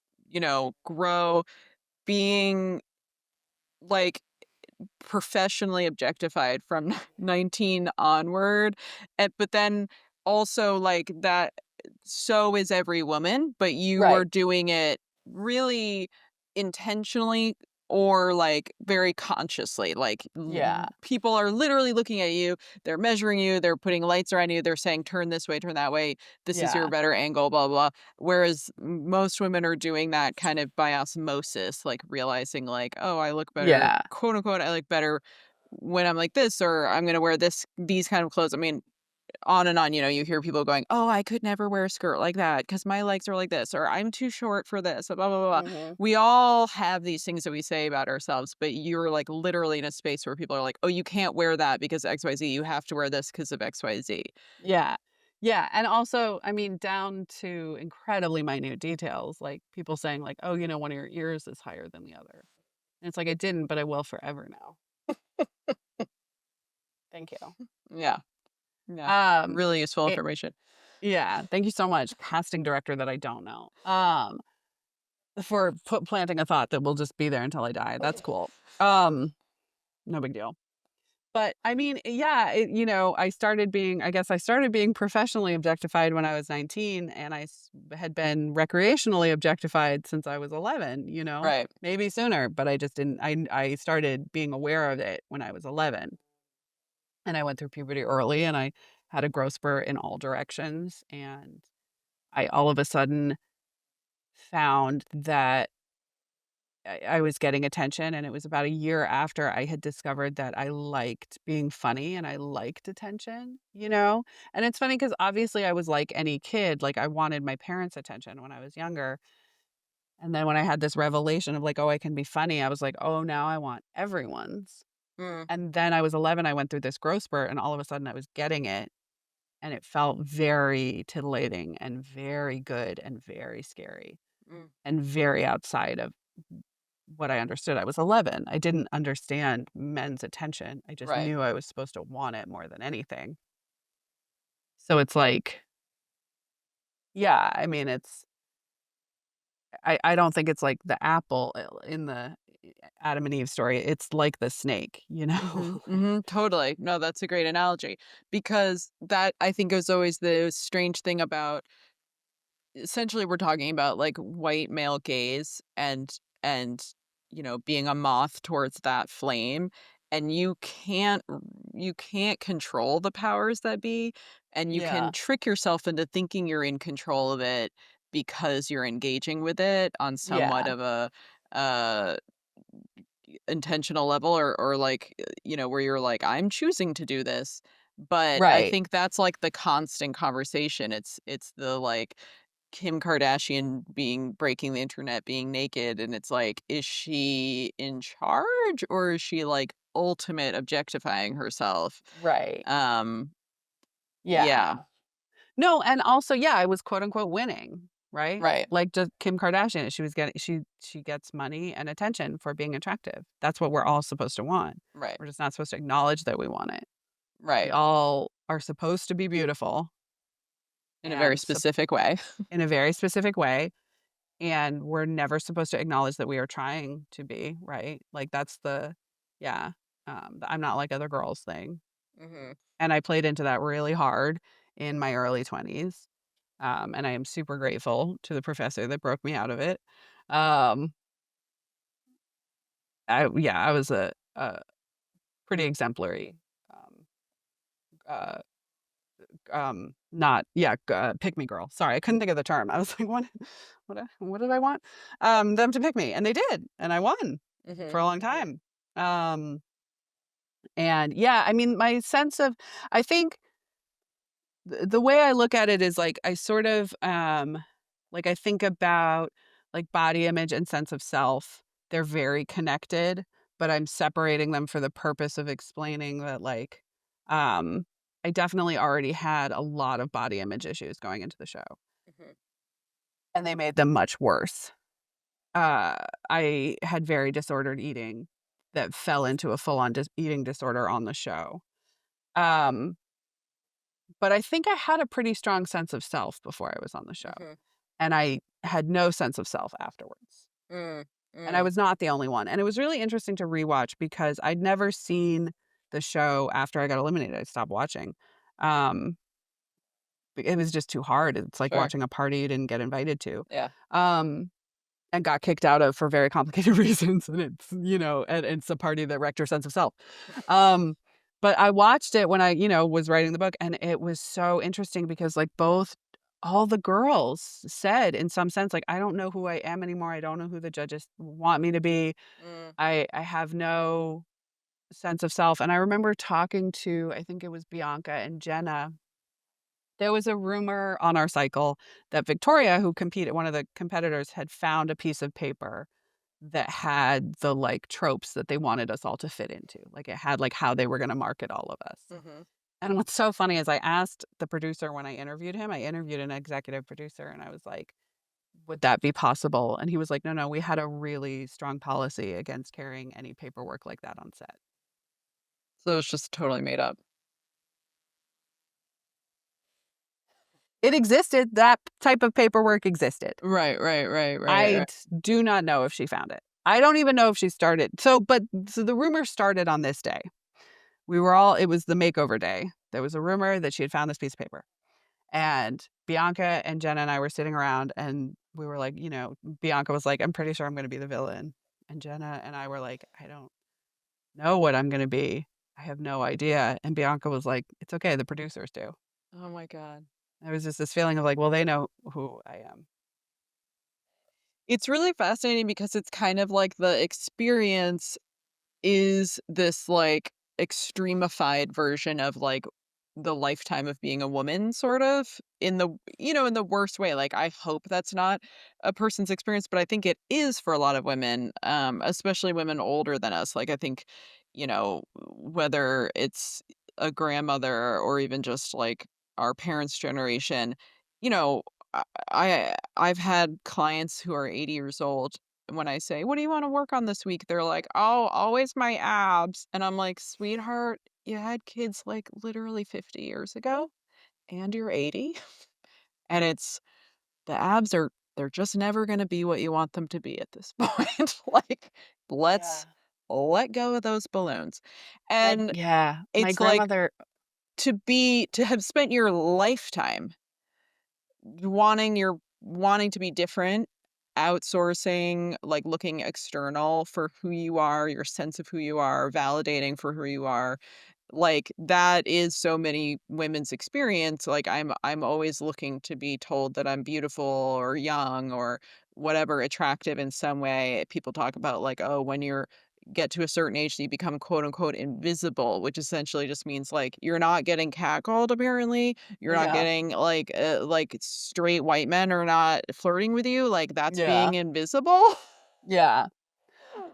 grow, being like professionally objectified from 19 onward? But then also like that, so is every woman, but you were Right. doing it really intentionally or like very consciously. Like Yeah. people are literally looking at you, they're measuring you, they're putting lights around you, they're saying turn this way, turn that way, this is your Yeah. better angle, blah blah. Whereas most women are doing that kind of by osmosis, like realizing like, oh, I look better, Yeah. quote unquote, I look better when I'm like this, or I'm gonna wear these kind of clothes. I mean, on and on, you hear people going, "Oh, I could never wear a skirt like that because my legs are like this," or "I'm too short for this," blah, blah, blah, blah. Mhm. We all have these things that we say about ourselves, but you're, like, literally in a space where people are like, "Oh, you can't wear that because XYZ. You have to wear this because of XYZ." Yeah. Yeah, and also, I mean, down to incredibly minute details, like people saying like, "Oh, one of your ears is higher than the other." And it's like, "I didn't, but I will forever now." Thank you. Yeah, yeah. Um, Really useful it information. yeah, thank you so much, casting director that I don't know. For planting a thought that will just be there until I die. That's cool. No big deal. But I mean, yeah, I guess I started being professionally objectified when I was 19 and had been recreationally objectified since I was 11, Right. maybe sooner, but I just didn't, I started being aware of it when I was 11 and I went through puberty early and I had a growth spurt in all directions. And I all of a sudden found that I was getting attention, and it was about a year after I had discovered that I liked being funny and I liked attention? And it's funny because obviously I was like any kid, like I wanted my parents' attention when I was younger. And then when I had this revelation of like, oh, I can be funny, I was like, oh, now I want everyone's. Mm, And then I was 11, I went through this growth spurt, and all of a sudden I was getting it. And it felt very titillating and very good and very scary mm, and very outside of what I understood. I was 11. I didn't understand men's attention. I just right. knew I was supposed to want it more than anything. So it's like, Yeah, I mean, I don't think it's like the apple in the Adam and Eve story. It's like the snake, you know? Mhm, Like mhm, totally. No, that's a great analogy because that I think is always the strange thing about essentially we're talking about like white male gaze and being a moth towards that flame and you can't control the powers that be and you can yeah, trick yourself into thinking you're in control of it because you're engaging with it on somewhat yeah, of a uh intentional level or like, where you're like, "I'm choosing to do this." But I right, think that's, like, the constant conversation. It's the, like, Kim Kardashian breaking the internet, being naked, and it's like, is she in charge or is she, like, ultimate objectifying herself? right, Um, yeah. yeah, No, and also, yeah, I was quote unquote winning, right? right, Like just Kim Kardashian, she gets money and attention for being attractive. That's what we're all supposed to want. right, We're just not supposed to acknowledge that we want it. We right, all are supposed to be beautiful in a very and specific way. in a very specific way, and we're never supposed to acknowledge that we are trying to be, right? Like that's the yeah, the I'm not like other girls thing. Mhm. And I played into that really hard in my early 20s. And I am super grateful to the professor that broke me out of it. Um, I was a pretty exemplary, um, uh, not yeah, pick me girl. Sorry, I couldn't think of the term. I was like, what did I want? Them to pick me, and they did, and I won for Mhm. a long time. Um, and yeah, I mean, my sense of, I think the way I look at it is like I sort of like I think about like body image and sense of self. They're very connected, but I'm separating them for the purpose of explaining that like um I definitely already had a lot of body image issues going into the show, Mhm. and they made them much worse. Uh I had very disordered eating that fell into a full-on eating disorder on the show. Um but I think I had a pretty strong sense of self before I was on the show. Mhm. And I had no sense of self afterwards. Mm. And I Mm. was not the only one. And it was really interesting to rewatch because I'd never seen the show after I got eliminated. I stopped watching. Um, it was just too hard. It's like Sure. watching a party you didn't get invited to. Yeah. Um, and got kicked out of for very complicated reasons. And it's, and it's a party that wrecked her sense of self. Um, but I watched it when I, was writing the book, and it was so interesting because like all the girls said in some sense, like, I don't know who I am anymore. I don't know who the judges want me to be. Mm. I have no sense of self. And I remember talking to, I think it was Bianca and Jenna. There was a rumor on our cycle that Victoria, who competed, one of the competitors, had found a piece of paper that had the, like, tropes that they wanted us all to fit into. Like, it had, like, how they were gonna market all of us. Mhm. And what's so funny is I asked the producer when I interviewed him, I interviewed an executive producer, and I was like, "Would that be possible?" And he was like, "No, no, we had a really strong policy against carrying any paperwork like that on set." So it's just totally made up. It existed, that type of paperwork existed. Right, right, right, right, I right. do not know if she found it. I don't even know if she started so the rumor started on this day. It was the makeover day. There was a rumor that she had found this piece of paper. And Bianca and Jenna and I were sitting around, and we were like, Bianca was like, "I'm pretty sure I'm gonna be the villain." And Jenna and I were like, "I don't know what I'm gonna be. I have no idea." And Bianca was like, "It's okay, the producers do." Oh my god. There was just this feeling of like, well, they know who I am. It's really fascinating because it's kind of like the experience is this, like, extremified version of, like, the lifetime of being a woman, sort of, in the worst way, like, I hope that's not a person's experience, but I think it is for a lot of women, especially women older than us, like, I think, whether it's a grandmother or even just, like, our parents' generation, you know, I've had clients who are 80 years old when I say, "What do you wanna work on this week?" They're like, "Oh, always my abs." And I'm like, "Sweetheart, you had kids, like, literally 50 years ago, and you're 80?" And it's the abs are they're just never gonna be what you want them to be at this point. Like, let's Yeah. let go of those balloons. And And yeah, my it's like grandmother to have spent your lifetime wanting to be different, outsourcing, like, looking external for who you are, your sense of who you are, validating for who you are, like, that is so many women's experience, like, I'm always looking to be told that I'm beautiful or young or whatever, attractive in some way. People talk about, like, oh, when you're get to a certain age, you become quote unquote "invisible," which essentially just means, like, you're not getting catcalled apparently, you're not yeah, getting, like, straight white men are not flirting with you, like, that's yeah, being invisible. yeah.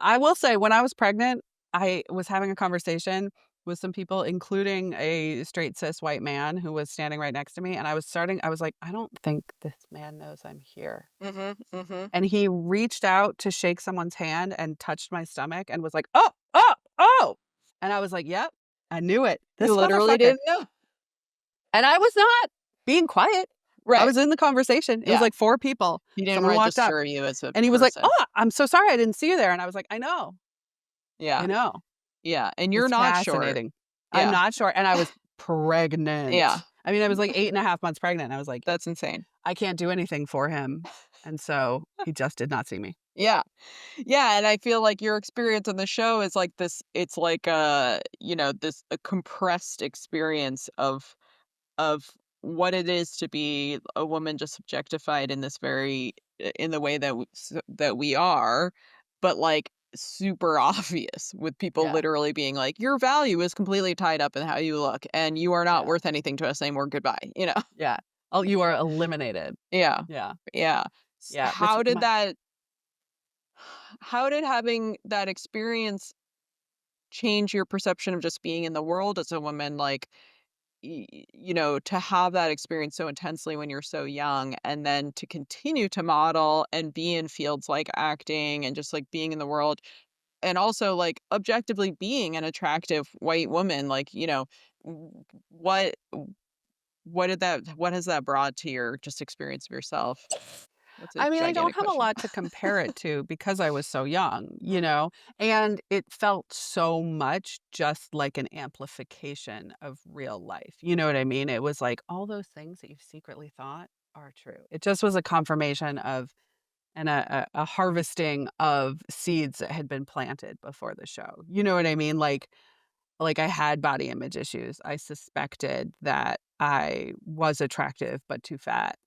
I will say when I was pregnant, I was having a conversation with some people, including a straight cis white man who was standing right next to me, and I was like, "I don't think this man knows I'm here." Mhm, mhm. And he reached out to shake someone's hand and touched my stomach and was like, "Oh, oh, oh." And I was like, "Yep, I knew it. You This literally motherfucker." didn't know. And I was not being quiet. I Right, was in the conversation. It was yeah. like 4 people. He didn't Someone wanna walked up disturb you as a and he was like, person. "Oh, I'm so sorry I didn't see you there." And I was like, I Yeah, know. yeah, and you're It's not short. fascinating." I'm Yeah, not sure, and I was yeah, pregnant. I mean, I was like 8.5 months pregnant. I was like, that's insane. I can't do anything for him, and so he just did not see me. Yeah, yeah, and I feel like your experience on the show is like this it's like, this a compressed experience of what it is to be a woman just objectified in this very in the way that that we are, but, like, super obvious with people Yeah, literally being like, "Your value is completely tied up in how you look, and you are not yeah, worth anything to us anymore, goodbye," you know? yeah. Oh, you are eliminated. Yeah, Yeah, yeah. yeah, which my How did having that experience change your perception of just being in the world as a woman? Like, to have that experience so intensely when you're so young, and then to continue to model and be in fields like acting and just like being in the world, and also like objectively being an attractive white woman, like, w- what, what has that brought to your just experience of yourself? That's a I mean, I don't gigantic have a question. lot to compare it to because I was so young, you know? And it felt so much just like an amplification of real life. You know what I mean? It was like all those things that you secretly thought are true. It just was a confirmation of and a harvesting of seeds that had been planted before the show. You know what I mean? Like I had body image issues. I suspected that I was attractive but too fat.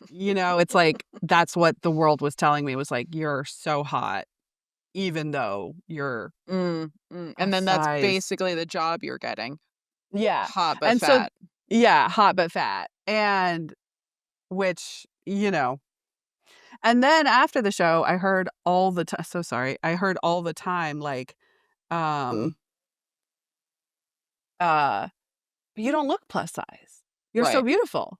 You know, it's like that's what the world was telling me was like, "You're so hot, even though you're a And then that's size." basically the job you're getting. Yeah, Hot but and so fat. yeah, hot but fat, and which, and then after the show, I heard all the time. So sorry, I heard all the time, like, um, uh, "You don't look plus size. You're so Right. beautiful."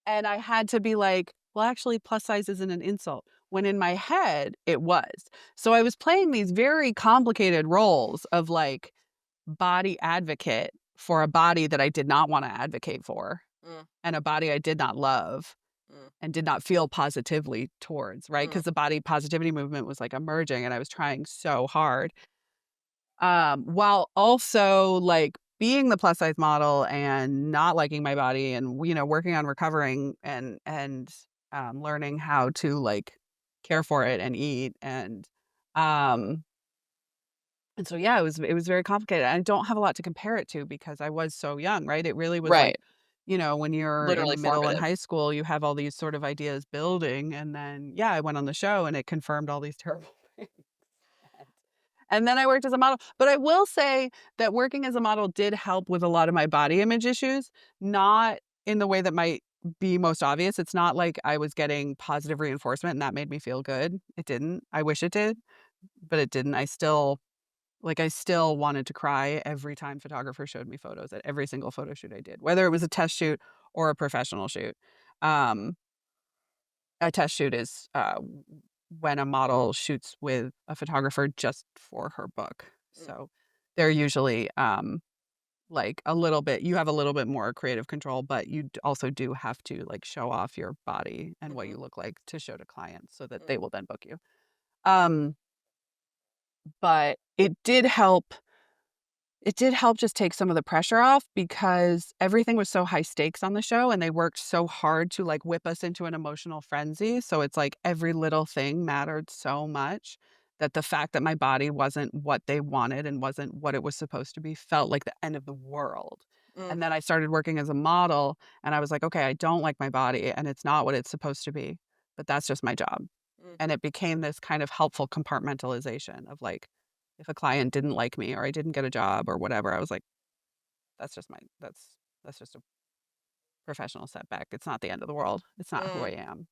And I had to be like, "Well, actually, plus size isn't an insult," when in my head, it was. So I was playing these very complicated roles of, like, body advocate for a body that I did not wanna advocate for, Mm, and a body I did not love mm, and did not feel positively towards, right? mm. Because the body positivity movement was, like, emerging, and I was trying so hard. While also, like, being the plus size model and not liking my body and, working on recovering and learning how to, like, care for it and eat um, and so, yeah, it was very complicated. I don't have a lot to compare it to because I was so young, right? It really was like, Right. when you're Literally in middle and formative. high school, you have all these sort of ideas building, and then, yeah, I went on the show and it confirmed all these terrible things. And then I worked as a model. But I will say that working as a model did help with a lot of my body image issues, not in the way that might be most obvious. It's not like I was getting positive reinforcement and that made me feel good. It didn't. I wish it did, but it didn't. I still wanted to cry every time photographers showed me photos at every single photo shoot I did, whether it was a test shoot or a professional shoot. Um, a test shoot is when a model shoots with a photographer just for her book. Mm. So they're usually like a little bit, you have a little bit more creative control, but you also do have to like show off your body and what Mhm. you look like to show to clients so that Mm. they will then book you. Um, but it did help just take some of the pressure off because everything was so high stakes on the show and they worked so hard to like whip us into an emotional frenzy. So it's like every little thing mattered so much that the fact that my body wasn't what they wanted and wasn't what it was supposed to be felt like the end of the world. Mm. And then I started working as a model and I was like, okay, I don't like my body and it's not what it's supposed to be, but that's just my job. And Mhm. it became this kind of helpful compartmentalization of like, if a client didn't like me or I didn't get a job or whatever, I was like, that's just my that's just a professional setback. It's not the end of the world. It's not who I Mm. am.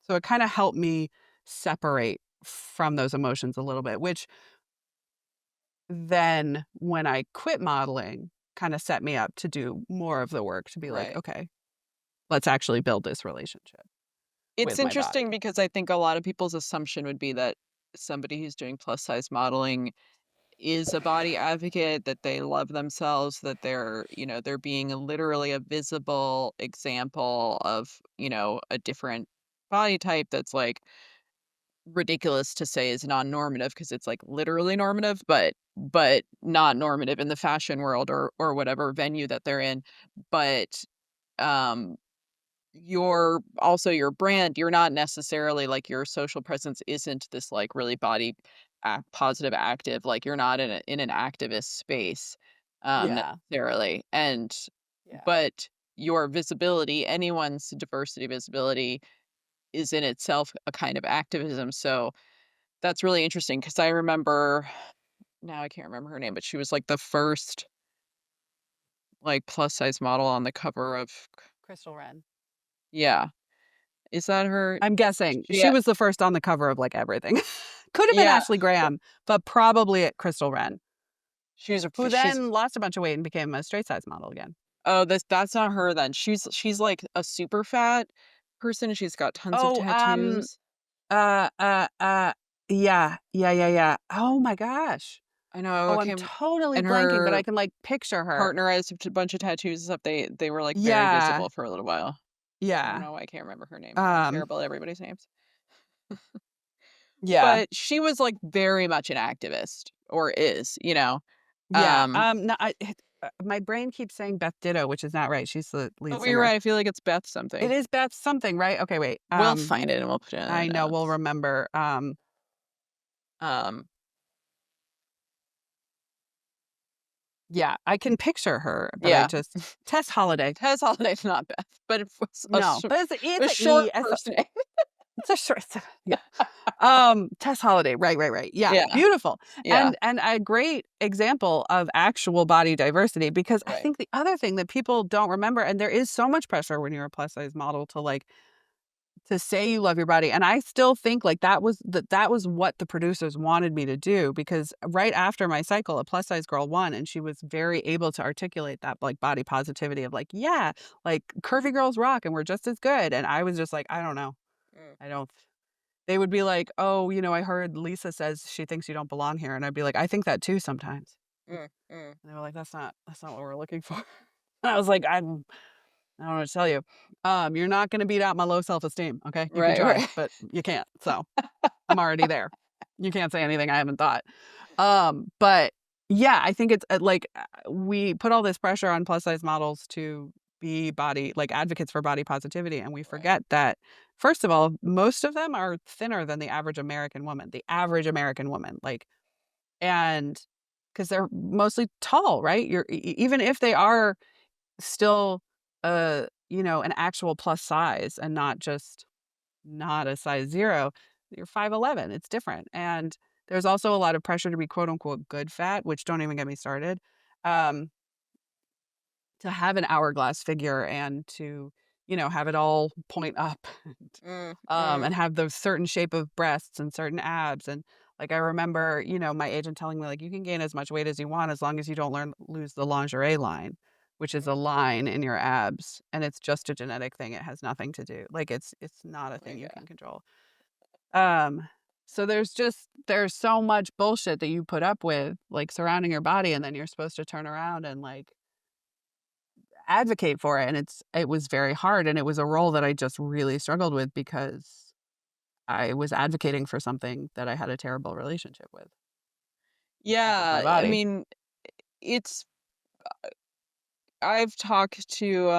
So it kind of helped me separate from those emotions a little bit, which then when I quit modeling, kind of set me up to do more of the work to be like, Right. okay, let's actually build this relationship It's with my interesting body. because I think a lot of people's assumption would be that somebody who's doing plus size modeling is a body advocate, that they love themselves, that they're, they're being literally a visible example of, a different body type that's like ridiculous to say is non-normative because it's like literally normative, but not normative in the fashion world or whatever venue that they're in. But um your brand, you're not necessarily like your social presence isn't this like really body positive active, like you're not in an activist space Yeah. necessarily. And Yeah. but your visibility, anyone's diversity visibility is in itself a kind of activism. So that's really interesting because I remember, now I can't remember her name, but she was like the first like plus size model on the cover of, Crystal Ren. yeah. Is that her? I'm guessing. She She was the first on the cover of, like, everything. Could have been yeah. Ashley Graham, but probably at Crystal Ren, who She's then lost a bunch of weight and became a straight size model again. oh, that's not her then. She's like a super fat person, she's got tons of Oh, tattoos. uh, uh, uh, yeah, yeah, yeah, yeah. Oh my gosh. I know, Oh, I I'm can't, totally and blanking, but I her can, like, picture her. partner has a bunch of tattoos and stuff. They were, like, very Yeah, visible for a little while. I don't yeah, know why I can't remember her name. I'm um, terrible at everybody's names. yeah, But she was, like, very much an activist, or is, you know? yeah, Um, no, my brain keeps saying Beth Ditto, which is not right. She's the lead oh, you're singer. right, I feel like it's Beth It something. is Beth something, right? Okay, wait, We'll find it and we'll put it in I the know, we'll notes. remember, Um, yeah, I can picture her, but I yeah. just Tess Holiday. Tess Holiday's not Beth, but it was No, but it's a a short E, it's a first name. it's a short yeah. Tess Holiday, right, right, right. Yeah, Yeah, beautiful. yeah, And a great example of actual body diversity because I right. think the other thing that people don't remember, and there is so much pressure when you're a plus size model to like to say you love your body, and I still think like that was what the producers wanted me to do because right after my cycle, a plus size girl won, and she was very able to articulate that like body positivity of like, yeah, like curvy girls rock and we're just as good. And I was just like, I don't know. Mm, I don't they would be like, "Oh, I heard Lisa says she thinks you don't belong here." And I'd be like, "I think that too sometimes." mm, mm. And they were like, that's not what we're looking for." And I was like, I don't know what to tell you. You're not gonna beat out my low self-esteem, okay? You can Right, try, right. but you can't. So, I'm already there. You can't say anything I haven't thought. But yeah, I think it's, we put all this pressure on plus size models to be body like, advocates for body positivity, and we Right. forget that, first of all, most of them are thinner than the average American woman, like and because 'cause they're mostly tall, right? Even if they are still, an actual plus size and not a size 0, you're 5'11", it's different, and there's also a lot of pressure to be quote unquote "good fat," which don't even get me started, um, to have an hourglass figure and to, have it all point up Mm, mm, and have those certain shape of breasts and certain abs, and, like, I remember, my agent telling me, like, "You can gain as much weight as you want as long as you don't lose the lingerie line," which is a mm. line in your abs, and it's just a genetic thing, it has nothing to do like, it's not a thing you Okay. can control. Um, so there's so much bullshit that you put up with, like, surrounding your body, and then you're supposed to turn around and, like, advocate for it, and it was very hard, and it was a role that I just really struggled with because I was advocating for something that I had a terrible relationship with my Yeah, I body. mean, it's I've talked to,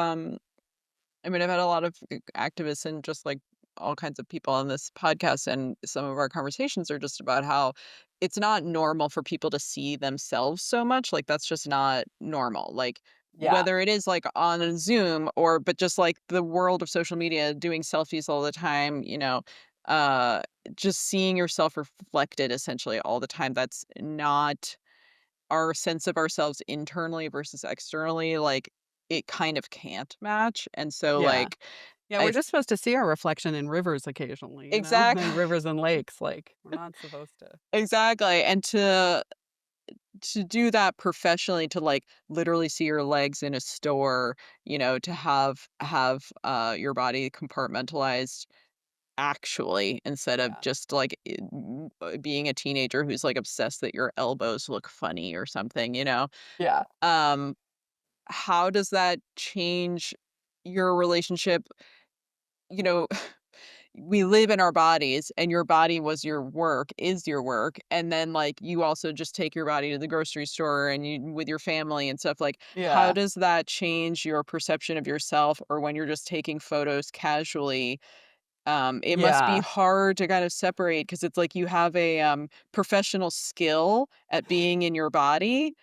I mean, I've had a lot of activists and just like all kinds of people on this podcast, and some of our conversations are just about how it's not normal for people to see themselves so much. Like, that's just not normal. Like, Yeah, whether it is like on a Zoom or, but just like the world of social media, doing selfies all the time, uh, just seeing yourself reflected essentially all the time. That's not our sense of ourselves internally versus externally. Like, it kind of can't match. And so, yeah. like, Yeah, we're I just supposed to see our reflection in rivers occasionally, exactly. and rivers and lakes, like, we're not supposed to. Exactly, and to do that professionally, to, like, literally see your legs in a store, to have your body compartmentalized actually, instead of Yeah. just, like, being a teenager who's, like, obsessed that your elbows look funny or something, you know? Yeah. Um, how does that change your relationship? You know, we live in our bodies, and your body was your work is your work, and then, like, you also just take your body to the grocery store and you with your family and stuff. Like, how Yeah. does that change your perception of yourself, or when you're just taking photos casually? It must be Yeah. hard to kind of separate, because it's like you have a professional skill at being in your body,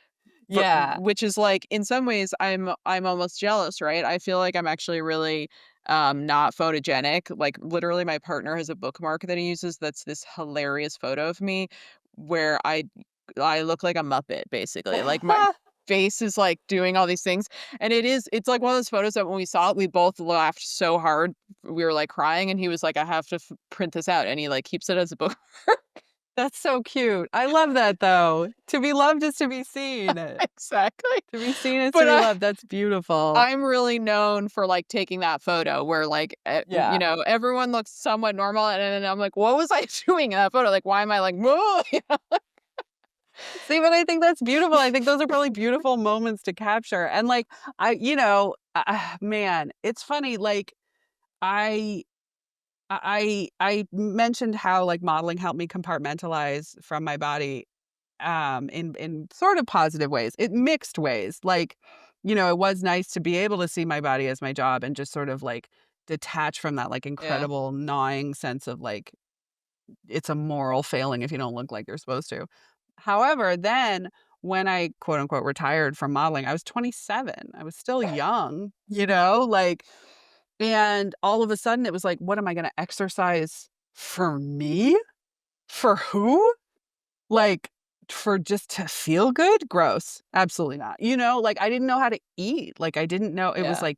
Yeah. which is like, in some ways, I'm almost jealous, right? I feel like I'm actually really not photogenic. Like, literally, my partner has a bookmark that he uses that's this hilarious photo of me where I look like a Muppet, basically. Like, my face is like doing all these things. And it's like one of those photos that when we saw it, we both laughed so hard. We were like crying, and he was like, I have to print this out. And he like keeps it as a book. That's so cute. I love that though. To be loved is to be seen. To Exactly. be seen is to But be loved. That's beautiful. I'm really known for, like, taking that photo where, like, Yeah. everyone looks somewhat normal, and then I'm like, "What was I doing in that photo? Like, why am I like, whoa?" See, but I think that's beautiful. I think those are probably beautiful moments to capture. And like, man, it's funny. Like, I, I mentioned how like modeling helped me compartmentalize from my body, in sort of positive ways, in mixed ways. Like, it was nice to be able to see my body as my job and just sort of like detach from that like Yeah. incredible gnawing sense of like it's a moral failing if you don't look like you're supposed to. However, then when I quote unquote retired from modeling, I was 27. I was still young, like, and all of a sudden it was like, what am I going to exercise for me? For who? Like, for just to feel good? Gross. Absolutely not. Like I didn't know how to eat. Like I didn't know. It was Yeah. like,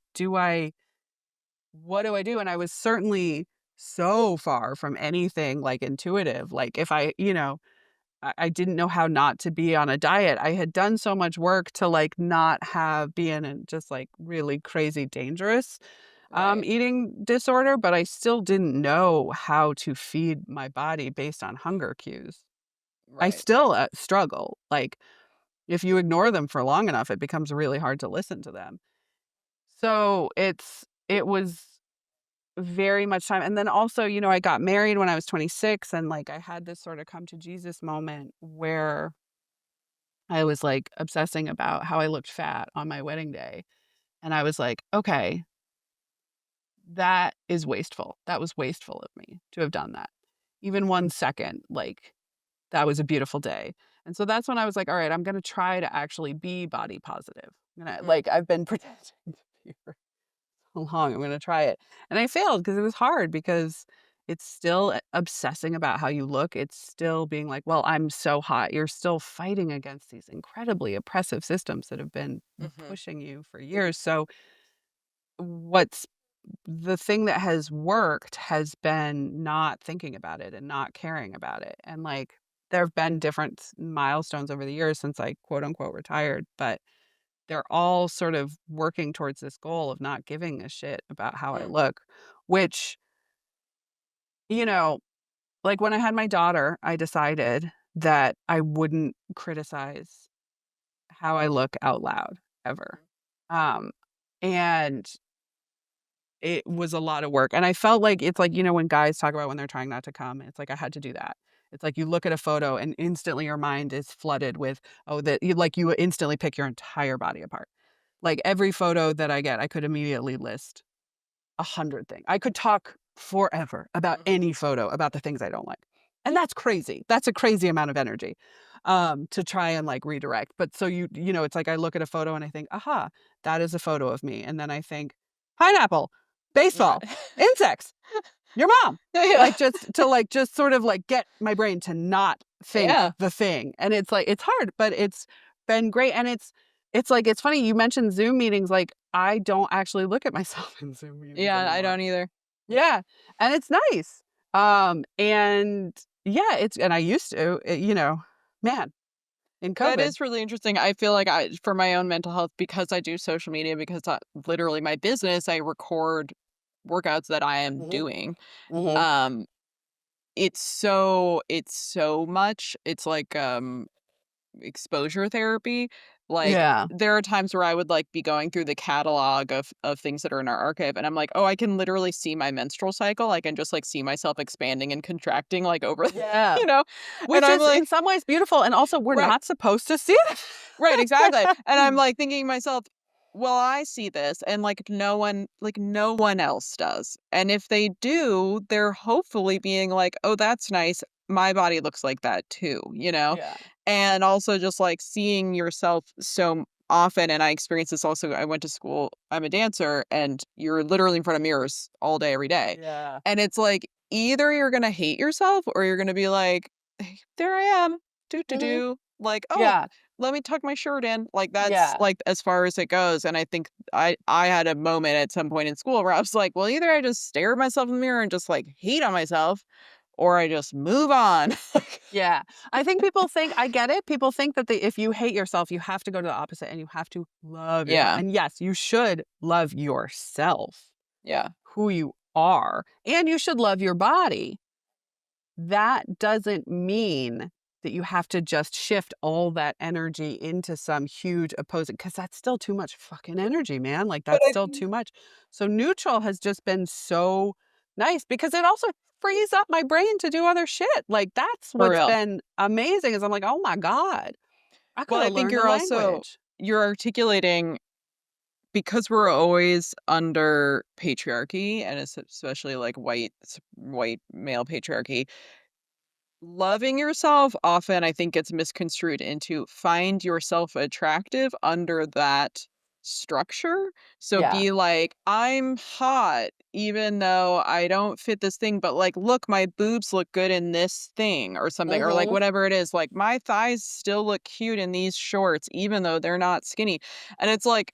what do I do? And I was certainly so far from anything like intuitive. Like if I didn't know how not to be on a diet. I had done so much work to like not be in a just like really crazy dangerous Right. eating disorder, but I still didn't know how to feed my body based on hunger cues. I Right. still struggle. Like if you ignore them for long enough, it becomes really hard to listen to them. So it was very much time. And then also, I got married when I was 26 and like I had this sort of come to Jesus moment where I was like obsessing about how I looked fat on my wedding day. And I was like, okay, that is wasteful. That was wasteful of me to have done that. Even 1 second, like that was a beautiful day. And so that's when I was like, all right, I'm going to try to actually be body positive. Mm, Like I've been pretending to be long. I'm gonna try it. And I failed because it was hard because it's still obsessing about how you look. It's still being like, well, I'm so hot. You're still fighting against these incredibly oppressive systems that have been mhm, pushing you for years. So what's the thing that has worked has been not thinking about it and not caring about it. And like there have been different milestones over the years since I quote unquote retired, but they're all sort of working towards this goal of not giving a shit about how I mm, look, which, you know, like when I had my daughter, I decided that I wouldn't criticize how I look out loud ever. mhm. Um, and it was a lot of work, and I felt like it's like, when guys talk about when they're trying not to come, it's like I had to do that. It's like you look at a photo and instantly your mind is flooded with, oh, that you instantly pick your entire body apart. Like, every photo that I get, I could immediately list 100 things. I could talk forever about Mhm. any photo, about the things I don't like. And that's crazy. That's a crazy amount of energy, to try and, like, redirect. But so it's like I look at a photo and I think, "Aha, that is a photo of me." And then I think, "Pineapple, Right. baseball, insects, your mom." Yeah. Like, just sort of, like, get my brain to not think Yeah. the thing. And it's like it's hard, but it's been great. And it's like it's funny you mentioned Zoom meetings, like, I don't actually look at myself in Zoom meetings Yeah, I anymore. don't either. Yeah, and it's nice. And yeah, and I used to, man, in That COVID. is really interesting. I feel like for my own mental health, because I do social media, because literally my business, I record workouts that I am Mhm, doing. mhm. Um, it's so much. It's like exposure therapy. Like, Yeah, there are times where I would, like, be going through the catalog of things that are in our archive, and I'm like, "Oh, I can literally see my menstrual cycle. I can just, like, see myself expanding and contracting, like, over yeah. you know? And Which I'm is in like some ways beautiful, and also we're right. not supposed to see Right, exactly, it. and I'm, like, thinking to myself, "Well, I see this, and, no one else does, and if they do, they're hopefully being like, 'Oh, that's nice. My body looks like that too,'" you know? Yeah, And also just, like, seeing yourself so often, and I experience this also. I went to school. I'm a dancer, and you're literally in front of mirrors all day, every day, yeah. and it's like, either you're gonna hate yourself or you're gonna be like, "Hey, there I am, do, do, Mhm. do," like, "Oh, Yeah, let me tuck my shirt in." Like, that's, yeah. like, as far as it goes, and I think I had a moment at some point in school where I was like, "Well, either I just stare at myself in the mirror and just, like, hate on myself, or I just move on." Like Yeah. I think people think I get it. People think that if you hate yourself, you have to go to the opposite and you have to love yourself. yeah, And yes, you should love yourself, yeah. who you are, and you should love your body. That doesn't mean that you have to just shift all that energy into some huge opposing, because that's still too much fucking energy, man. Like, But that's I still think too much. So neutral has just been so nice because it also frees up my brain to do other shit. Like, that's for what's real. been amazing is I'm like, oh my God, I Well, could I have think learned a language. you're articulating, because we're always under patriarchy, and it's especially, like, white male patriarchy. Loving yourself often, I think, gets misconstrued into find yourself attractive under that structure. So Yeah. be like, "I'm hot even though I don't fit this thing, but, like, look, my boobs look good in this thing," or something, or, like, Mm-hmm. whatever it is, like, "My thighs still look cute in these shorts even though they're not skinny." And it's like,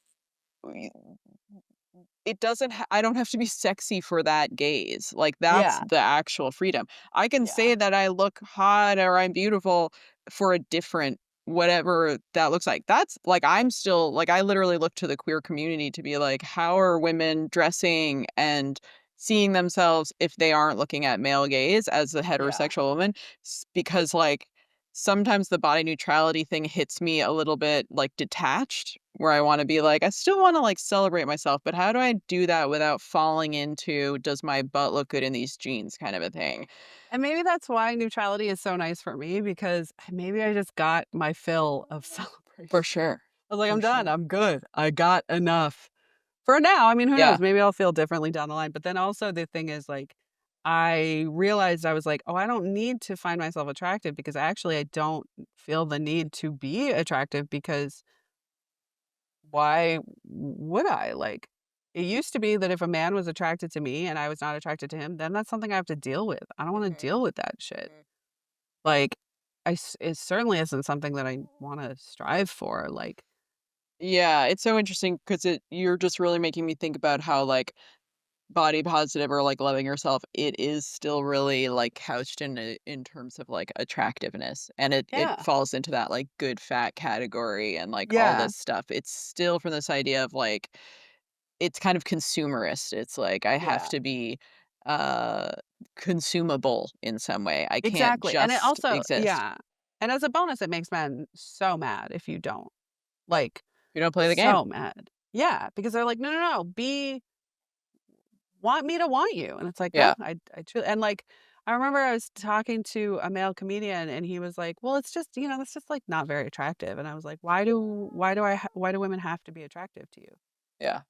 it doesn't ha I don't have to be sexy for that gaze, like, that's Yeah. the actual freedom. I can Yeah. say that I look hot or I'm beautiful for a different whatever that looks like. That's like, I'm still like, I literally look to the queer community to be like, how are women dressing and seeing themselves if they aren't looking at male gaze as a Yeah. heterosexual woman? Because, like, sometimes the body neutrality thing hits me a little bit, like, detached, where I wanna be like, I still wanna, like, celebrate myself, but how do I do that without falling into, "Does my butt look good in these jeans?" kind of a thing. And maybe that's why neutrality is so nice for me because maybe I just got my fill of For celebration. sure. I was like, For I'm done. sure. I'm good. I got enough for now. I mean, who knows? Yeah. Maybe I'll feel differently down the line. But then also the thing is like, I realized I was like, oh, I don't need to find myself attractive because actually I don't feel the need to be attractive because why would I? Like, it used to be that if a man was attracted to me and I was not attracted to him, then that's something I have to deal with. I don't want to Mhm. deal with that shit. Mhm. Like, it certainly isn't something that I wanna strive for, like. Yeah, it's so interesting because you're just really making me think about how, like, body positive or, like, loving yourself, it is still really, like, couched in terms of, like, attractiveness, and it Yeah, falls into that, like, good fat category and, like, all yeah, this stuff. It's still from this idea of, like, it's kind of consumerist. It's like, I have yeah, to be, uh, consumable in some way. I can't exactly, and it just also exist. yeah, and as a bonus, it makes men so mad if you don't, like, You don't play the game. so mad. Yeah, because they're like, "No, no, no, be want me to want you." And it's like, "No, Yeah. I truly," and, like, I remember I was talking to a male comedian, and he was like, "Well, it's just, that's just, like, not very attractive." And I was like, why do women have to be attractive to you? Yeah.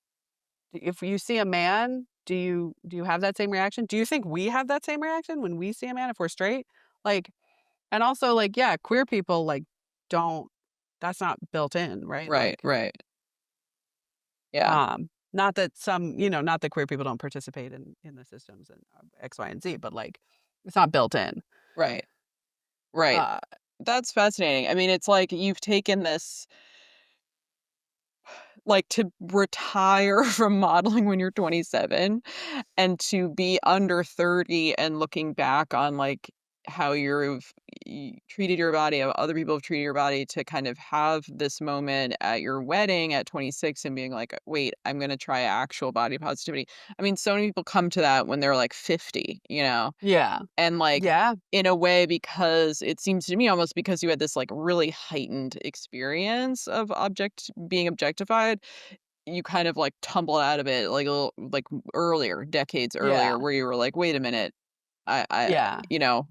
If you see a man, do you have that same reaction? Do you think we have that same reaction when we see a man if we're straight? Like, and also, like, yeah, queer people, like, don't that's not built in, right? Right, Like, right. Yeah. not that not that queer people don't participate in the systems and X, Y, and Z, but, like, it's not built in. Right. Right. Uh, That's fascinating. I mean, it's like you've taken this, like, to retire from modeling when you're 27 and to be under 30 and looking back on, like, how treated your body, how other people have treated your body, to kind of have this moment at your wedding at 26 and being like, wait, I'm going to try actual body positivity. I mean, so many people come to that when they're like 50, yeah. and, like, Yeah. in a way, because it seems to me almost because you had this, like, really heightened experience of being objectified, you kind of, like, tumbled out of it, like, a little like, earlier, decades earlier, Yeah. where you were like, "Wait a minute, I Yeah. you know,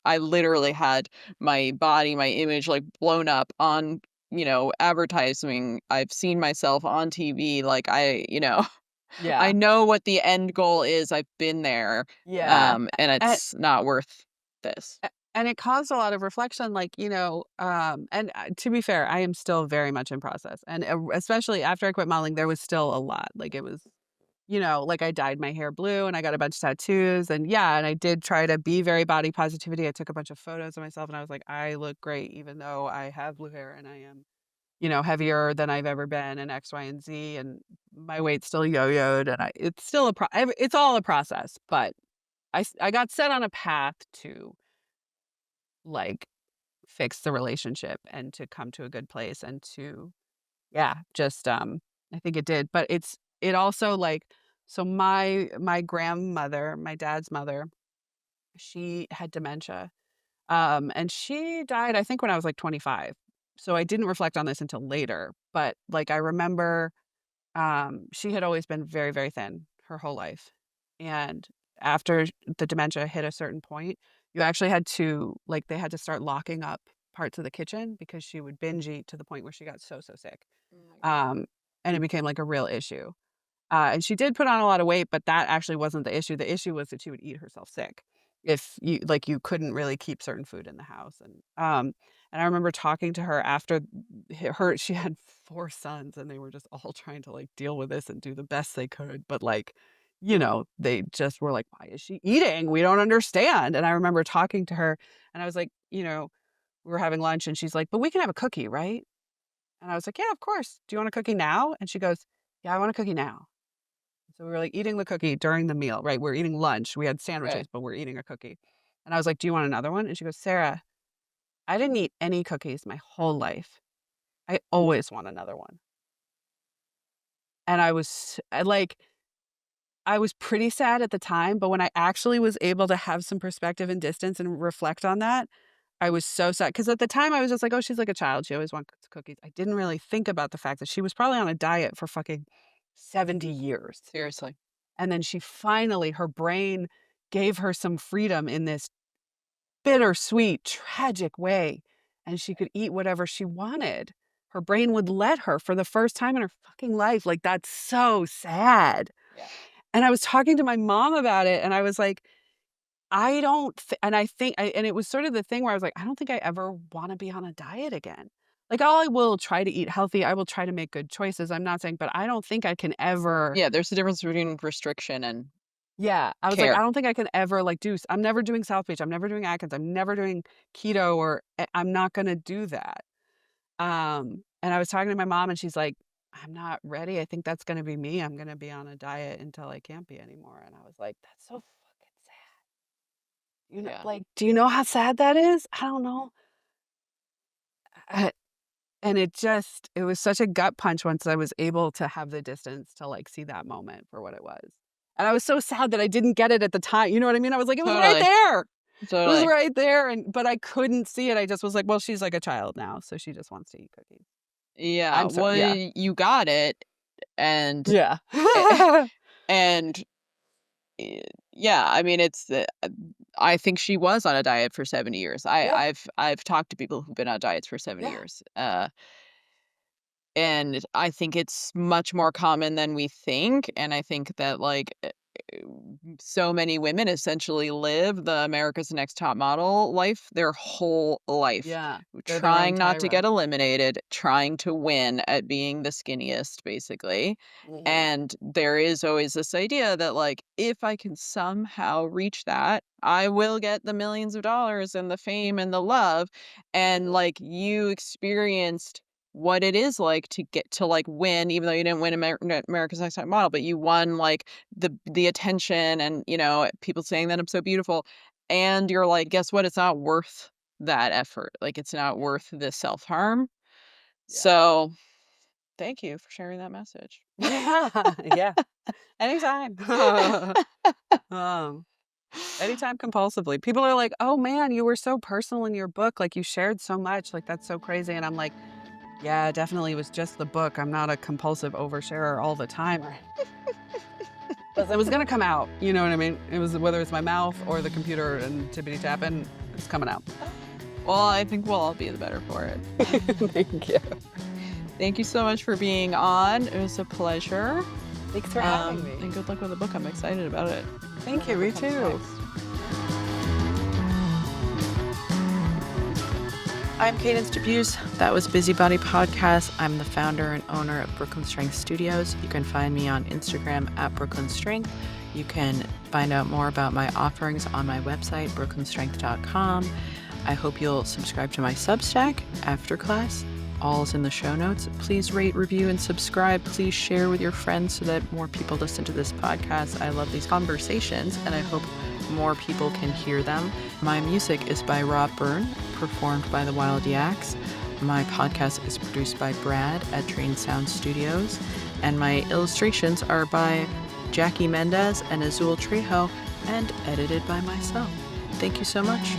I literally had my body, my image, like, blown up on, advertising. I've seen myself on TV, like, I Yeah. know what the end goal is, I've been there, Yeah. and And it's not worth this." and it caused a lot of reflection, like, and, to be fair, I am still very much in process, and, especially after I quit modeling, there was still a lot, like, it was, like, I dyed my hair blue, and I got a bunch of tattoos, and yeah, and I did try to be very body positivity. I took a bunch of photos of myself, and I was like, "I look great even though I have blue hair, and I am, heavier than I've ever been, and X, Y, and Z, and my weight's still yo-yoed," and it's still it's all a process, but I got set on a path to, like, fix the relationship and to come to a good place and to, yeah, just, I think it did, but it also, like, so my grandmother, my dad's mother, she had dementia, and she died, I think, when I was, like, 25. So I didn't reflect on this until later, but, like, I remember, she had always been very, very thin her whole life, and after the dementia hit a certain point, you actually had to, like, they had to start locking up parts of the kitchen because she would binge eat to the point where she got so, so sick, Oh my god. um, and it became, like, a real issue. And she did put on a lot of weight, but that actually wasn't the issue. The issue was that she would eat herself sick if you couldn't really keep certain food in the house. And I remember talking to her after her she had 4 sons, and they were just all trying to, like, deal with this and do the best they could, but, like, they just were like, "Why is she eating? We don't understand." And I remember talking to her, and I was like, we were having lunch, and she's like, "But we can have a cookie, right?" And I was like, "Yeah, of course. Do you want a cookie now?" And she goes, "Yeah, I want a cookie now." So we were, like, eating the cookie during the meal, right? We're eating lunch. We had Right. sandwiches, but we're eating a cookie. And I was like, "Do you want another one?" And she goes, "Sarah, I didn't eat any cookies my whole life. I always want another one." And I was pretty sad at the time, but when I actually was able to have some perspective and distance and reflect on that, I was so sad. Because at the time I was just like, "Oh, she's like a child. She always wants cookies." I didn't really think about the fact that she was probably on a diet for fucking 70 years. Seriously. And then she finally her brain gave her some freedom in this bittersweet, tragic way, and she could eat whatever she wanted. Her brain would let her for the first time in her fucking life, like, that's so sad. Yeah. And I was talking to my mom about it, and I was like, "I don't th" and I think and it was sort of the thing where I was like, "I don't think I ever wanna be on a diet again." Like, I will try to eat healthy, I will try to make good choices, I'm not saying, but I don't think I can ever. Yeah, there's a difference between restriction and Yeah, I was like, I care. don't think I can ever, like, I'm never doing South Beach, I'm never doing Atkins, I'm never doing keto, or I'm not gonna do that. And I was talking to my mom, and she's like, "I'm not ready, I think that's gonna be me, I'm gonna be on a diet until I can't be anymore." And I was like, "That's so fucking sad." Yeah. Like, do you know how sad that is? I don't know. Uh, and it was such a gut punch once I was able to have the distance to, like, see that moment for what it was. And I was so sad that I didn't get it at the time, you know what I mean? I was like, "It was right Totally, there! It was totally. right there," but I couldn't see it, I just was like, "Well, she's like a child now, so she just wants to eat cookies." Yeah, I'm so well, yeah. you got it, And Yeah. and yeah, I mean, I think she was on a diet for 70 years. Yeah. I've talked to people who've been on diets for 70 Yeah. years. And I think it's much more common than we think, and I think that, like, so many women essentially live the America's Next Top Model life their whole life, Yeah. They're their own trying not to get tyro. eliminated, trying to win at being the skinniest, basically. Mhm. And there is always this idea that, like, if I can somehow reach that, I will get the millions of dollars and the fame and the love. And, Mhm. like, you experienced what it is like to get to, like, win, even though you didn't win America's Next Top Model, but you won, like, the attention and, people saying that I'm so beautiful, and you're like, "Guess what? It's not worth that effort." Like, it's not Yeah. worth the self-harm. Yeah. So, thank you for sharing that message. Yeah. Yeah. Anytime. Um, anytime compulsively. People are like, "Oh, man, you were so personal in your book, like, you shared so much, like, that's so crazy," and I'm like, "Yeah, definitely, it was just the book. I'm not a compulsive oversharer all the time." Or 'cause it was gonna come out, you know what I mean? It was whether it's my mouth or the computer and tippity tapping, it's coming out. Well, I think we'll all be the better for it. Thank you. Thank you so much for being on. It was a pleasure. Thanks for having And me. good luck with the book. I'm excited about it. Thank you, me What comes too. next. I'm Cadence Debuse. That was Busybody Podcast. I'm the founder and owner of Brooklyn Strength Studios. You can find me on Instagram at Brooklyn Strength. You can find out more about my offerings on my website, brooklynstrength.com. I hope you'll subscribe to my Substack, After Class. All is in the show notes. Please rate, review, and subscribe. Please share with your friends so that more people listen to this podcast. I love these conversations, and I hope more people can hear them. My music is by Rob Byrne, performed by the Wild Yaks. My podcast is produced by Brad at Train Sound Studios, and my illustrations are by Jackie Mendez and Azul Trejo, and edited by myself. Thank you so much.